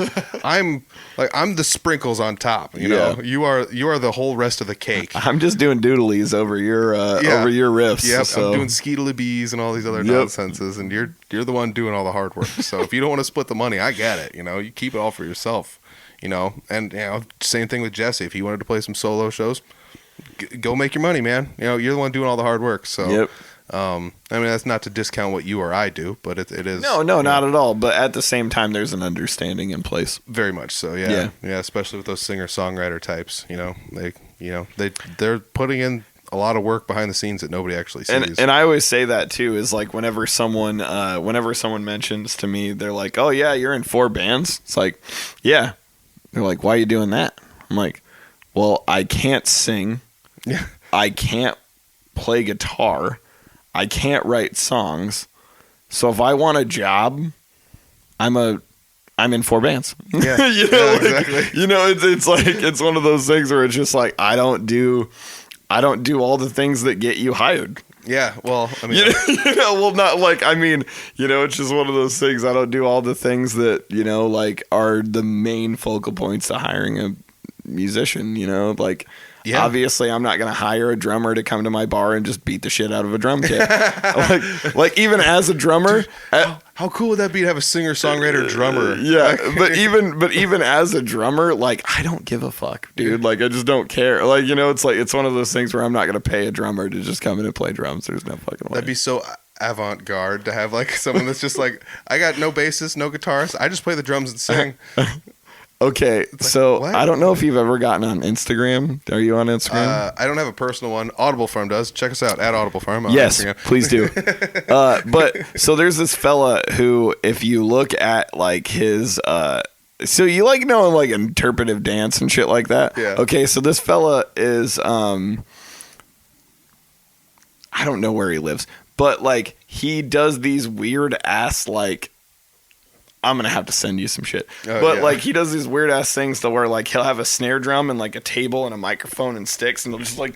the sprinkles on top. You know, you are the whole rest of the cake. I'm just doing doodlies over your riffs. Yep, so. I'm doing skeetily bees and all these other nonsenses, and you're the one doing all the hard work. So if you don't want to split the money, I get it. You keep it all for yourself. And same thing with Jesse. If he wanted to play some solo shows, go make your money, man. You're the one doing all the hard work. So. I mean, that's not to discount what you or I do, but it is. No, not at all. But at the same time, there's an understanding in place. Very much so. Yeah. Especially with those singer-songwriter types. They're putting in a lot of work behind the scenes that nobody actually sees. And I always say that too. Is like whenever someone mentions to me, they're like, "Oh yeah, you're in 4 bands." It's like, yeah. They're like, "Why are you doing that?" I'm like, "Well, I can't sing. Yeah. I can't play guitar. I can't write songs. So if I want a job, I'm in 4 bands." Yeah. Exactly. It's like it's one of those things where it's just like I don't do all the things that get you hired. Yeah, well, I mean, not like, I mean, it's just one of those things. I don't do all the things that, like are the main focal points to hiring a musician, like. Yeah. Obviously, I'm not going to hire a drummer to come to my bar and just beat the shit out of a drum kit. like even as a drummer, how cool would that be to have a singer-songwriter drummer? Yeah, but even as a drummer, like I don't give a fuck, dude. Like I just don't care. Like it's one of those things where I'm not going to pay a drummer to just come in and play drums. There's no fucking way. That'd be so avant-garde to have like someone that's just like, I got no bassist, no guitarist. I just play the drums and sing. Okay, so I don't know if you've ever gotten on Instagram. Are you on Instagram? I don't have a personal one. Audible Farm does. Check us out at Audible Farm. Yes, please do. But so there's this fella who, if you look at like his So you like knowing like interpretive dance and shit like that? Yeah. Okay, so this fella is I don't know where he lives, but like he does these weird ass like I'm gonna have to send you some shit. But like he does these weird ass things to where like he'll have a snare drum and like a table and a microphone and sticks and he'll just like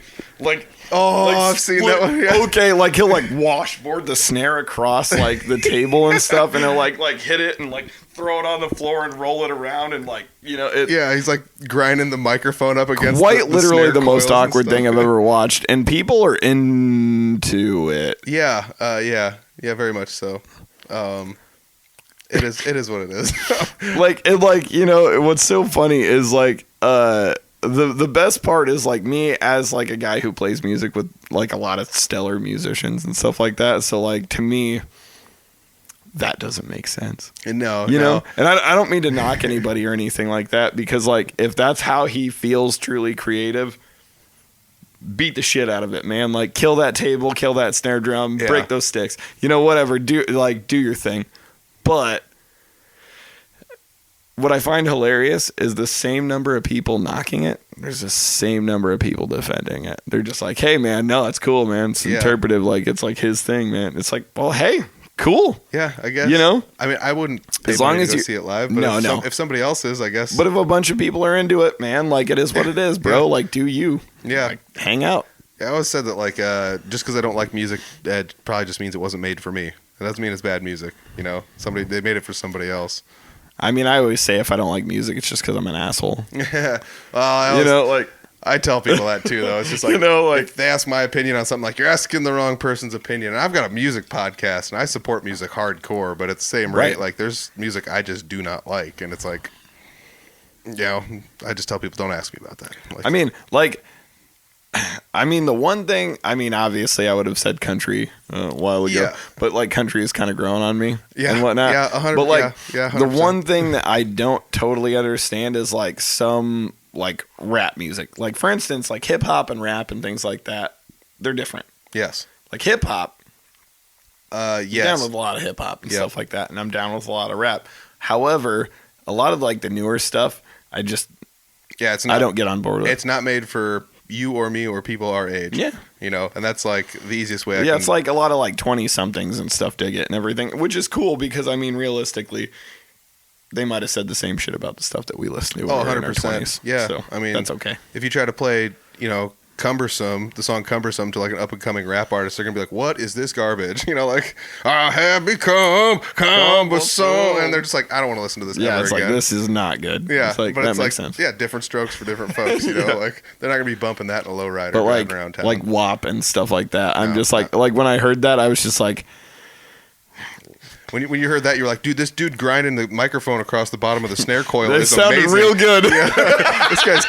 I've seen that one. Yeah. Okay, like he'll like washboard the snare across like the table and stuff, and he'll like hit it and like throw it on the floor and roll it around and like it. Yeah, he's like grinding the microphone up against Quite literally snare the most coils and awkward stuff. thing I've ever watched, and people are into it. Yeah, very much so. It is what it is. What's so funny is like the best part is like me as like a guy who plays music with like a lot of stellar musicians and stuff like that. So like to me, that doesn't make sense. No, you know, and I don't mean to knock anybody or anything like that, because like if that's how he feels truly creative, beat the shit out of it, man. Like kill that table, kill that snare drum, break those sticks, whatever. Do your thing. But what I find hilarious is the same number of people knocking it, there's the same number of people defending it. They're just like, hey, man, no, it's cool, man. It's interpretive. Like, it's like his thing, man. It's like, well, hey, cool. Yeah, I guess. I mean, I wouldn't pay as long money as to go you see it live, but if somebody else is, I guess. But if a bunch of people are into it, man, like, it is what it is, bro. Like, do you. Yeah. Like, hang out. Yeah, I always said that, like, just because I don't like music, it probably just means it wasn't made for me. It doesn't mean it's bad music, they made it for somebody else. I mean, I always say if I don't like music, it's just because I'm an asshole. Yeah. Well, I tell people that too, though. It's just like, if they ask my opinion on something, like, you're asking the wrong person's opinion. And I've got a music podcast, and I support music hardcore, but at the same rate, like, there's music I just do not like. And it's like, I just tell people, don't ask me about that. Like, the one thing, obviously I would have said country a while ago, but like country has kind of grown on me and whatnot. Yeah, 100%. But like, 100%. the one thing that I don't totally understand is like some like rap music. Like for instance, like hip hop and rap and things like that, they're different. Yes. Like hip hop, yes. I'm down with a lot of hip hop and stuff like that, and I'm down with a lot of rap. However, a lot of like the newer stuff, I don't get on board with. It's not made for you or me or people our age. Yeah. And that's like the easiest way. It's like a lot of like 20-somethings and stuff dig it and everything, which is cool because realistically, they might have said the same shit about the stuff that we listen to when we were in our 20s. Yeah. So that's okay. If you try to play, the song Cumbersome to like an up and coming rap artist, they're gonna be like, what is this garbage? Like, I have become cumbersome, and they're just like, I don't want to listen to this ever it's again. like, this is not good. Yeah, it's like, but that makes sense. Yeah, different strokes for different folks, like they're not gonna be bumping that in a lowrider but driving around town. like WAP and stuff like that. I'm just like when I heard that, I was just like, When you heard that, you were like, dude, this dude grinding the microphone across the bottom of the snare coil is sounded amazing. real good. Yeah. This guy's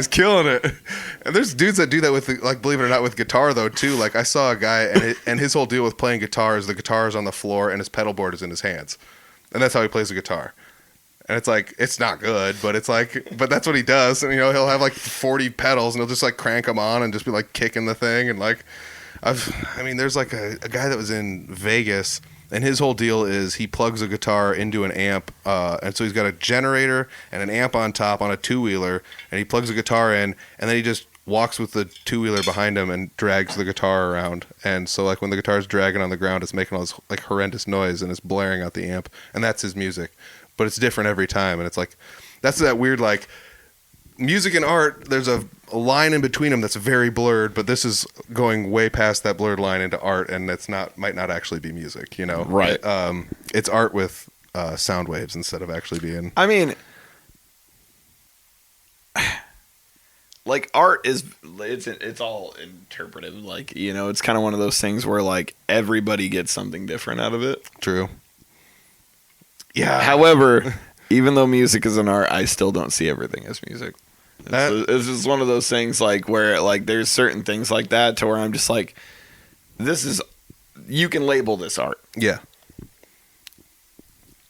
killing it. And there's dudes that do that with, like, believe it or not, with guitar, though, too. Like, I saw a guy, and his whole deal with playing guitar is the guitar is on the floor and his pedal board is in his hands. And that's how he plays the guitar. And it's like, it's not good, but it's like, but that's what he does. And, he'll have like 40 pedals and he'll just like crank them on and just be like kicking the thing. And like, there's like a guy that was in Vegas. And his whole deal is he plugs a guitar into an amp, and so he's got a generator and an amp on top on a two-wheeler, and he plugs a guitar in, and then he just walks with the two-wheeler behind him and drags the guitar around. And so, like, when the guitar's dragging on the ground, it's making all this, like, horrendous noise, and it's blaring out the amp, and that's his music. But it's different every time, and it's like, that's that weird, like, music and art, there's a line in between them that's very blurred, but this is going way past that blurred line into art, and it's might not actually be music, Right. It's art with sound waves instead of actually being. Like art is it's all interpretive. Like it's kind of one of those things where like everybody gets something different out of it. True. Yeah. However, even though music is an art, I still don't see everything as music. It's just one of those things like where like there's certain things like that to where I'm just like, you can label this art. Yeah.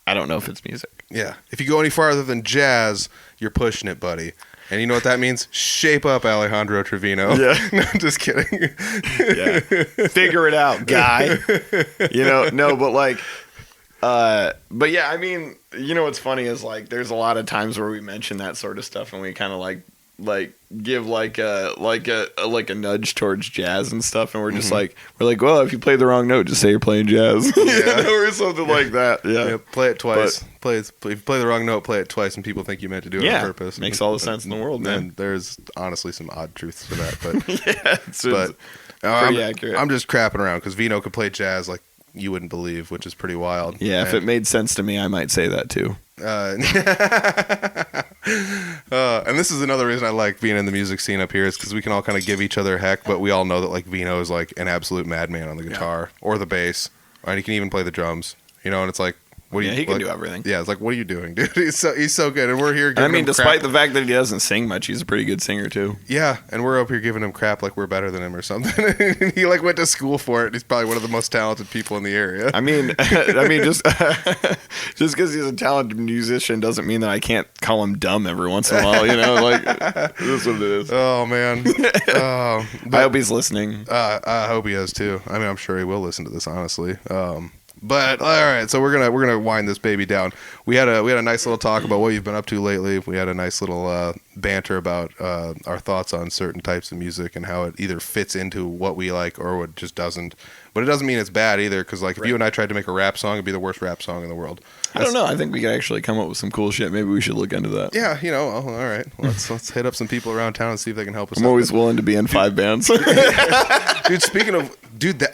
I don't know if it's music. Yeah. If you go any farther than jazz, you're pushing it, buddy. And you know what that means? Shape up, Alejandro Trevino. Yeah. No, I'm just kidding. Yeah. Figure it out, guy. No, but like, But yeah, I mean, you know what's funny is like there's a lot of times where we mention that sort of stuff and we kind of like give like a nudge towards jazz and stuff, and we're just we're like, well, if you play the wrong note, just say you're playing jazz, or something like that. Yeah, play it twice. If you play the wrong note, play it twice, and people think you meant to do it on purpose. Makes all the sense in the world, man. And there's honestly some odd truths to that, but it's but pretty accurate. I'm just crapping around because Vino could play jazz like you wouldn't believe, which is pretty wild. Yeah, if it made sense to me, I might say that too. And this is another reason I like being in the music scene up here is because we can all kind of give each other heck, but we all know that like Vino is like an absolute madman on the guitar or the bass, and he can even play the drums. You know, and it's like, what do you? He can like, do everything. Yeah, it's like, what are you doing, dude? He's so good, and we're here. I mean, despite the fact that he doesn't sing much, he's a pretty good singer too. Yeah, and we're up here giving him crap like we're better than him or something. He like went to school for it. He's probably one of the most talented people in the area. I mean, just because he's a talented musician doesn't mean that I can't call him dumb every once in a while. You know, like this is what it is. Oh man, I hope he's listening. I hope he is too. I mean, I'm sure he will listen to this, honestly. But all right, so we're gonna wind this baby down. We had a nice little talk about what you've been up to lately. We had a nice little banter about our thoughts on certain types of music and how it either fits into what we like or what just doesn't. But it doesn't mean it's bad either, because like if you and I tried to make a rap song, it'd be the worst rap song in the world. I don't know. I think we could actually come up with some cool shit. Maybe we should look into that. Yeah, you know. All right, let's hit up some people around town and see if they can help us. I'm always willing to be in 5 bands. Dude, speaking of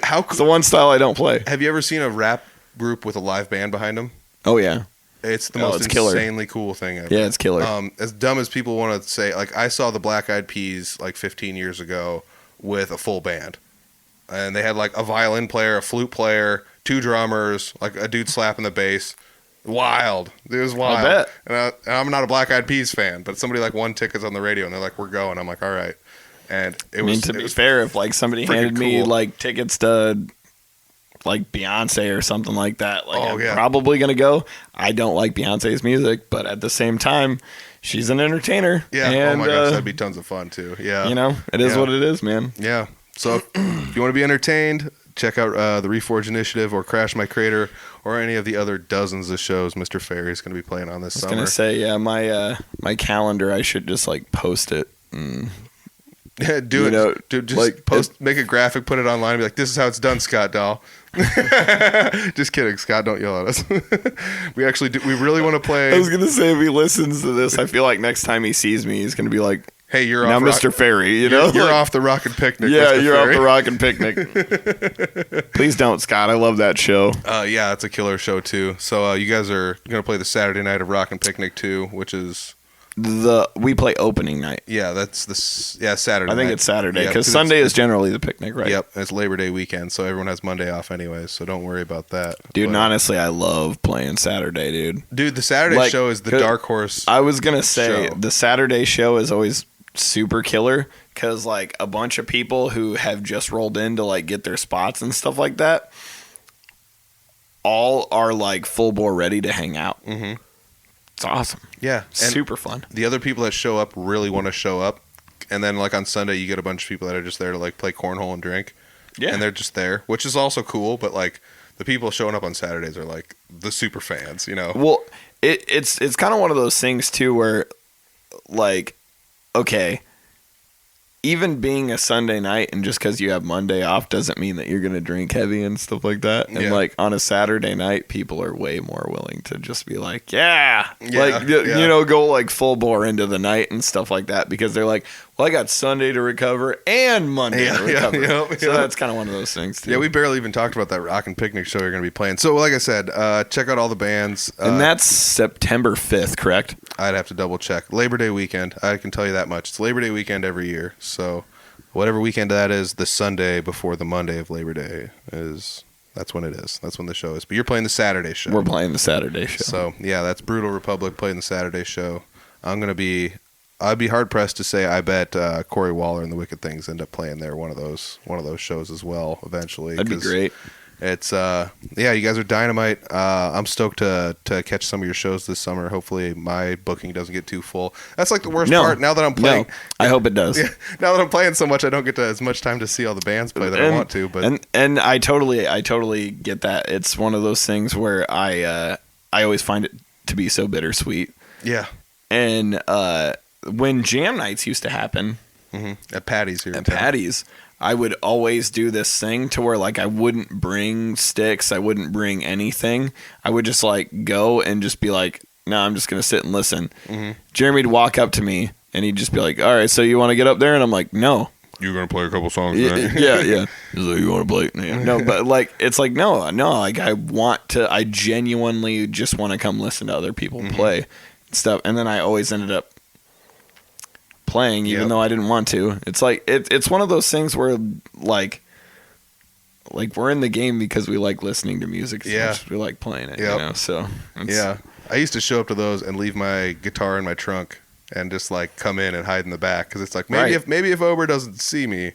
how it's the one style I don't play. Have you ever seen a rap group with a live band behind them? Oh yeah, it's the most insanely cool thing ever. Yeah, it's killer. As dumb as people want to say, like I saw the Black Eyed Peas like 15 years ago with a full band, and they had like a violin player, a flute player, 2 drummers, like a dude slapping the bass. Wild. It was wild. I bet. And I'm not a Black Eyed Peas fan, but somebody like won tickets on the radio and they're like, we're going. I'm like, all right. And it was. To be fair, if like somebody handed me like tickets to like Beyonce or something like that, like I'm probably gonna go. I don't like Beyonce's music, but at the same time, she's an entertainer. Yeah. And, oh my gosh, that'd be tons of fun too. Yeah. You know, it is what it is, man. Yeah. So if you want to be entertained, check out the Reforge Initiative or Crash My Crater or any of the other dozens of shows Mr. Ferry is going to be playing on this summer. I was going to say, yeah, my calendar, I should just like post it. Yeah, do it. Dude, just like make a graphic, put it online, and be like, "This is how it's done, Scott Dahl." Just kidding, Scott. Don't yell at us. We actually do. We really want to play. I was gonna say, if he listens to this, I feel like next time he sees me, he's gonna be like, "Hey, you're now, off Mr. Ferry. You know, you're off the Rockin' Picnic." Yeah, Mr. you're Ferry. off the Rockin' Picnic. Please don't, Scott. I love that show. Yeah, it's a killer show too. So you guys are gonna play the Saturday night of Rockin' Picnic 2, which is. We play opening night. Yeah, that's Saturday. I think it's Saturday because Sunday is generally the picnic, right? Yep, it's Labor Day weekend, so everyone has Monday off anyways. So don't worry about that. Dude, and honestly, I love playing Saturday, dude. Dude, the Saturday show is the dark horse. I was gonna say the Saturday show is always super killer because like a bunch of people who have just rolled in to like get their spots and stuff like that, all are like full bore ready to hang out. Mm-hmm. It's awesome. Yeah. Super fun. The other people that show up really want to show up. And then, like, on Sunday, you get a bunch of people that are just there to, like, play cornhole and drink. Yeah. And they're just there, which is also cool. But, like, the people showing up on Saturdays are, like, the super fans, you know? Well, it's kind of one of those things, too, where, like, okay, even being a Sunday night and just because you have Monday off doesn't mean that you're going to drink heavy and stuff like that. And like on a Saturday night, people are way more willing to just be like, you know, go like full bore into the night and stuff like that because they're like, well, I got Sunday to recover and Monday to recover. So that's kind of one of those things too. Yeah, we barely even talked about that Rockin' Picnic show you're going to be playing. So like I said, check out all the bands. And that's September 5th, correct? I'd have to double check. Labor Day weekend. I can tell you that much. It's Labor Day weekend every year. So whatever weekend that is, the Sunday before the Monday of Labor Day that's when it is. That's when the show is. But you're playing the Saturday show. We're playing the Saturday show. So yeah, that's Brutal Republic playing the Saturday show. I'd be hard pressed to say I bet Cory Waller and the Wicked Things end up playing there one of those shows as well eventually. That'd be great. It's you guys are dynamite. I'm stoked to catch some of your shows this summer. Hopefully my booking doesn't get too full. That's like the worst part. Now that I'm playing, I hope it does. Yeah, now that I'm playing so much, I don't get as much time to see all the bands play that I want to. But and I totally get that. It's one of those things where I always find it to be so bittersweet. Yeah. And when jam nights used to happen at Patty's here, I would always do this thing to where like I wouldn't bring sticks, I wouldn't bring anything. I would just like go and just be like, no, I'm just gonna sit and listen. Jeremy'd walk up to me and he'd just be like, all right, so you want to get up there? And I'm like, no. You're gonna play a couple songs, right? Yeah. He's like, you want to play? Yeah. No, but like it's like no. Like I genuinely just want to come listen to other people play stuff, and then I always ended up playing even though I didn't want to. It's like it's one of those things where like we're in the game because we like listening to music so much as we like playing it. You know? So I used to show up to those and leave my guitar in my trunk and just like come in and hide in the back because it's like maybe if Ober doesn't see me,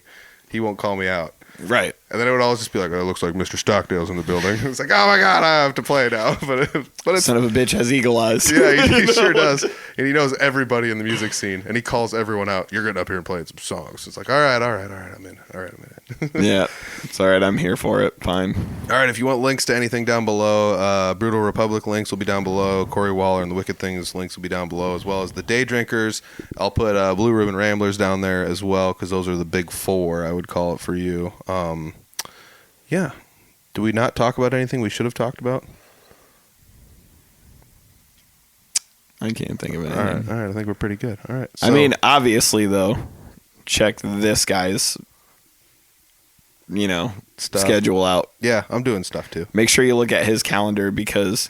he won't call me out. Right. And then it would always just be like, oh, it looks like Mr. Stockdale's in the building. It's like, oh my God, I have to play now. But it's, son of a bitch has eagle eyes. Yeah, he sure does. And he knows everybody in the music scene. And he calls everyone out. You're getting up here and playing some songs. It's like, all right, I'm in. All right, I'm in. Yeah, it's all right. I'm here for it. Fine. All right, if you want links to anything down below, Brutal Republic links will be down below. Cory Waller and the Wicked Things links will be down below, as well as the Day Drinkers. I'll put Blue Ribbon Ramblers down there as well, because those are the big four, I would call it for you. Yeah. Do we not talk about anything we should have talked about? I can't think of anything. All right. I think we're pretty good. All right. So, I mean, obviously, though, check this guy's, stuff. Schedule out. Yeah, I'm doing stuff too. Make sure you look at his calendar because,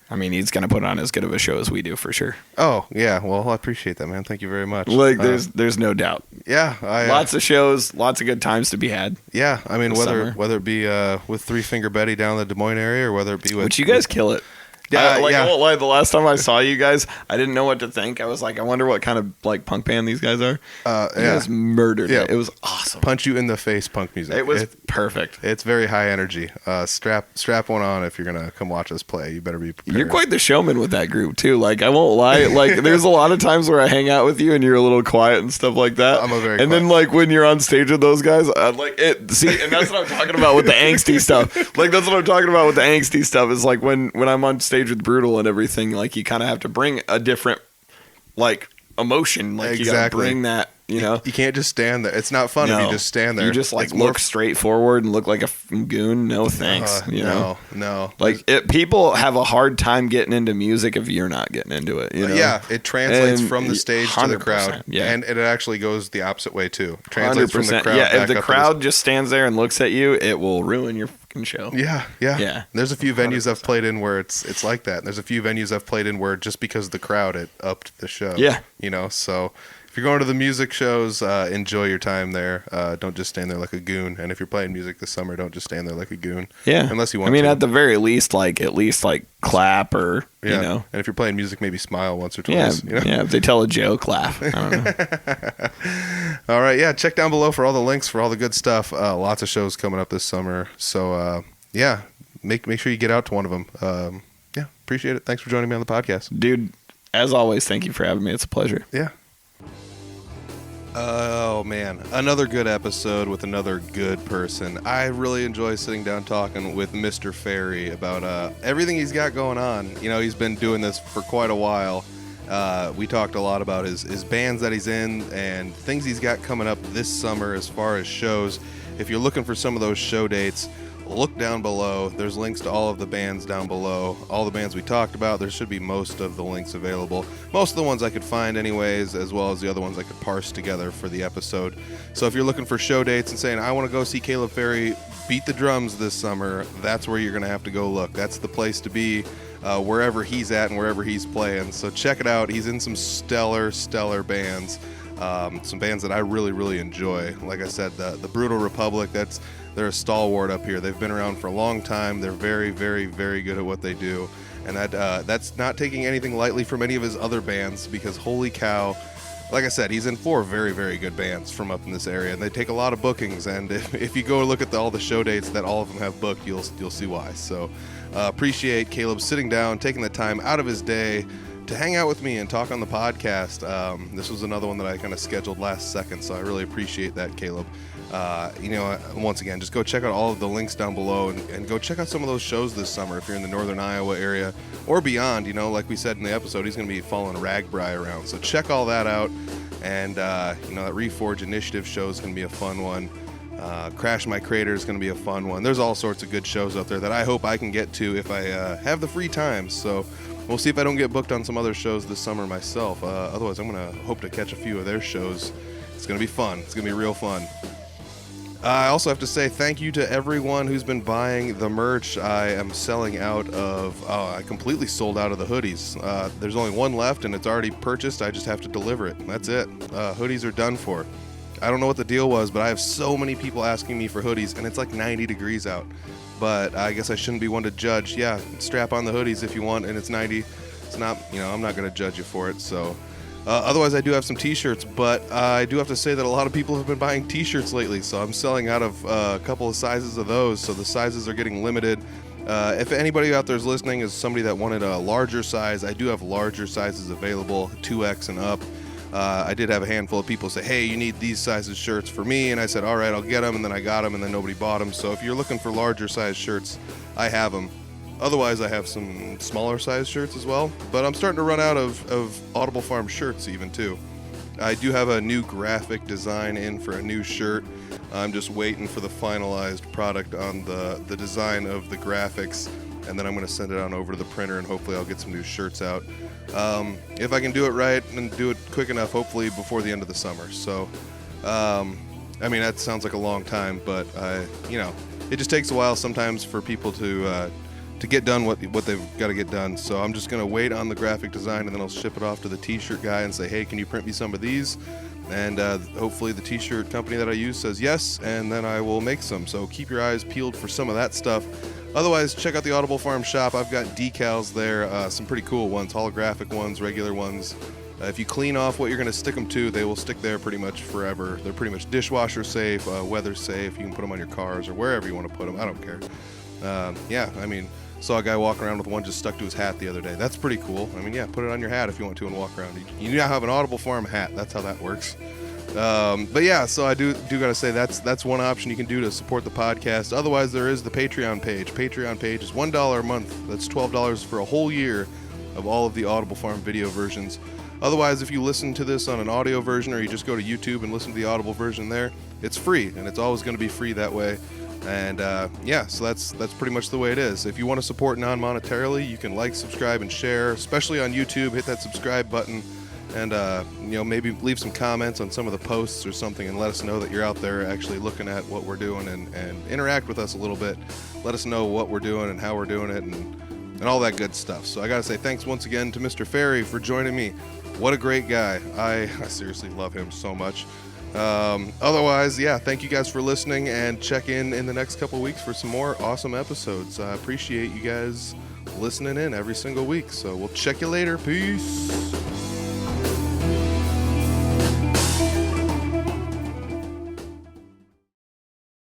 I mean, he's going to put on as good of a show as we do for sure. Oh, yeah. Well, I appreciate that, man. Thank you very much. Like, there's no doubt. Yeah. Lots of shows, lots of good times to be had. Yeah. I mean, whether it be with Three Finger Betty down the Des Moines area or whether it be with... Which you guys kill it. Yeah, I won't lie, the last time I saw you guys, I didn't know what to think. I was like, I wonder what kind of like punk band these guys are. You guys murdered it. It was awesome. Punch you in the face punk music. It was perfect. It's very high energy. Strap one on if you're gonna come watch us play. You better be prepared. You're quite the showman with that group too. Like I won't lie. Like there's a lot of times where I hang out with you and you're a little quiet and stuff like that. And then like when you're on stage with those guys, I like it. See, and that's what I'm talking about with the angsty stuff. Like that's what I'm talking about with the angsty stuff. Is like when I'm on stage with Brutal and everything, like you kind of have to bring a different like emotion. Like you gotta bring that. You can't just stand there. It's not fun if you just stand there. You just like look straight forward and look like a goon. No thanks. No. Like people have a hard time getting into music if you're not getting into it. Yeah, it translates from the stage to the crowd. Yeah, and it actually goes the opposite way too. It translates 100%. From the crowd. Yeah, if the crowd just stands there and looks at you, it will ruin your fucking show. Yeah. There's a few venues 100%. I've played in where it's like that. There's a few venues I've played in where just because of the crowd, it upped the show. Yeah, so. If you're going to the music shows, enjoy your time there. Don't just stand there like a goon. And if you're playing music this summer, don't just stand there like a goon. Yeah. Unless you want to. I mean, at the very least, at least clap or, And if you're playing music, maybe smile once or twice. Yeah, if they tell a joke, laugh. I don't know. All right, yeah, check down below for all the links for all the good stuff. Lots of shows coming up this summer. So, make sure you get out to one of them. Appreciate it. Thanks for joining me on the podcast. Dude, as always, thank you for having me. It's a pleasure. Yeah. Oh, man. Another good episode with another good person. I really enjoy sitting down talking with Mr. Ferry about everything he's got going on. He's been doing this for quite a while. We talked a lot about his bands that he's in and things he's got coming up this summer as far as shows. If you're looking for some of those show dates, look down below. There's links to all of the bands down below. All the bands we talked about, there should be most of the links available. Most of the ones I could find anyways, as well as the other ones I could parse together for the episode. So if you're looking for show dates and saying, I want to go see Kaleb Ferry beat the drums this summer, that's where you're going to have to go look. That's the place to be, wherever he's at and wherever he's playing. So check it out. He's in some stellar bands. Some bands that I really, really enjoy. Like I said, the Brutal Republic, they're a stalwart up here. They've been around for a long time. They're very, very, very good at what they do. And that's not taking anything lightly from any of his other bands because holy cow, like I said, he's in 4 very, very good bands from up in this area, and they take a lot of bookings. And if you go look at all the show dates that all of them have booked, you'll see why. So appreciate Kaleb sitting down, taking the time out of his day to hang out with me and talk on the podcast. This was another one that I kind of scheduled last second, so I really appreciate that, Kaleb. Once again, just go check out all of the links down below and go check out some of those shows this summer if you're in the northern Iowa area or beyond. Like we said in the episode, he's going to be following Ragbri around, so check all that out. And that Reforge Initiative show is going to be a fun one. Crash My Crater is going to be a fun one. There's all sorts of good shows out there that I hope I can get to if I have the free time. So we'll see if I don't get booked on some other shows this summer myself. Otherwise, I'm going to hope to catch a few of their shows. It's going to be fun. It's going to be real fun. I also have to say thank you to everyone who's been buying the merch. I am selling out of, I completely sold out of the hoodies. There's only one left and it's already purchased. I just have to deliver it. That's it. Hoodies are done for. I don't know what the deal was, but I have so many people asking me for hoodies and it's like 90 degrees out. But I guess I shouldn't be one to judge. Yeah, strap on the hoodies if you want and it's 90. It's not, I'm not going to judge you for it. So otherwise, I do have some t-shirts, but I do have to say that a lot of people have been buying t-shirts lately, so I'm selling out of a couple of sizes of those, so the sizes are getting limited. If anybody out there is listening is somebody that wanted a larger size, I do have larger sizes available, 2X and up. I did have a handful of people say, hey, you need these sizes shirts for me, and I said, all right, I'll get them, and then I got them, and then nobody bought them. So if you're looking for larger size shirts, I have them. Otherwise, I have some smaller size shirts as well, but I'm starting to run out of Audible Farm shirts even too. I do have a new graphic design in for a new shirt. I'm just waiting for the finalized product on the design of the graphics, and then I'm going to send it on over to the printer, and hopefully I'll get some new shirts out. If I can do it right and do it quick enough, hopefully before the end of the summer. So, that sounds like a long time, but it just takes a while sometimes for people to get done what they've got to get done. So I'm just going to wait on the graphic design, and then I'll ship it off to the t-shirt guy and say, hey, can you print me some of these? And hopefully the t-shirt company that I use says yes, and then I will make some. So keep your eyes peeled for some of that stuff. Otherwise, check out the Audible Farm shop. I've got decals there, some pretty cool ones, holographic ones, regular ones. If you clean off what you're going to stick them to, they will stick there pretty much forever. They're pretty much dishwasher safe, weather safe. You can put them on your cars or wherever you want to put them. I don't care. Saw a guy walk around with one just stuck to his hat the other day. That's pretty cool. Put it on your hat if you want to and walk around. You now have an Audible Farm hat. That's how that works. So I do got to say that's one option you can do to support the podcast. Otherwise, there is the Patreon page. Patreon page is $1 a month. That's $12 for a whole year of all of the Audible Farm video versions. Otherwise, if you listen to this on an audio version or you just go to YouTube and listen to the Audible version there, it's free, and it's always going to be free that way. And so that's pretty much the way it is. If you want to support non-monetarily, you can like, subscribe, and share, especially on YouTube. Hit that subscribe button, and maybe leave some comments on some of the posts or something, and let us know that you're out there actually looking at what we're doing, and interact with us a little bit. Let us know what we're doing and how we're doing it, and all that good stuff. So I gotta say thanks once again to Mr. Ferry for joining me. What a great guy. I seriously love him so much. Otherwise, thank you guys for listening, and check in the next couple weeks for some more awesome episodes. I appreciate you guys listening in every single week. So we'll check you later. Peace.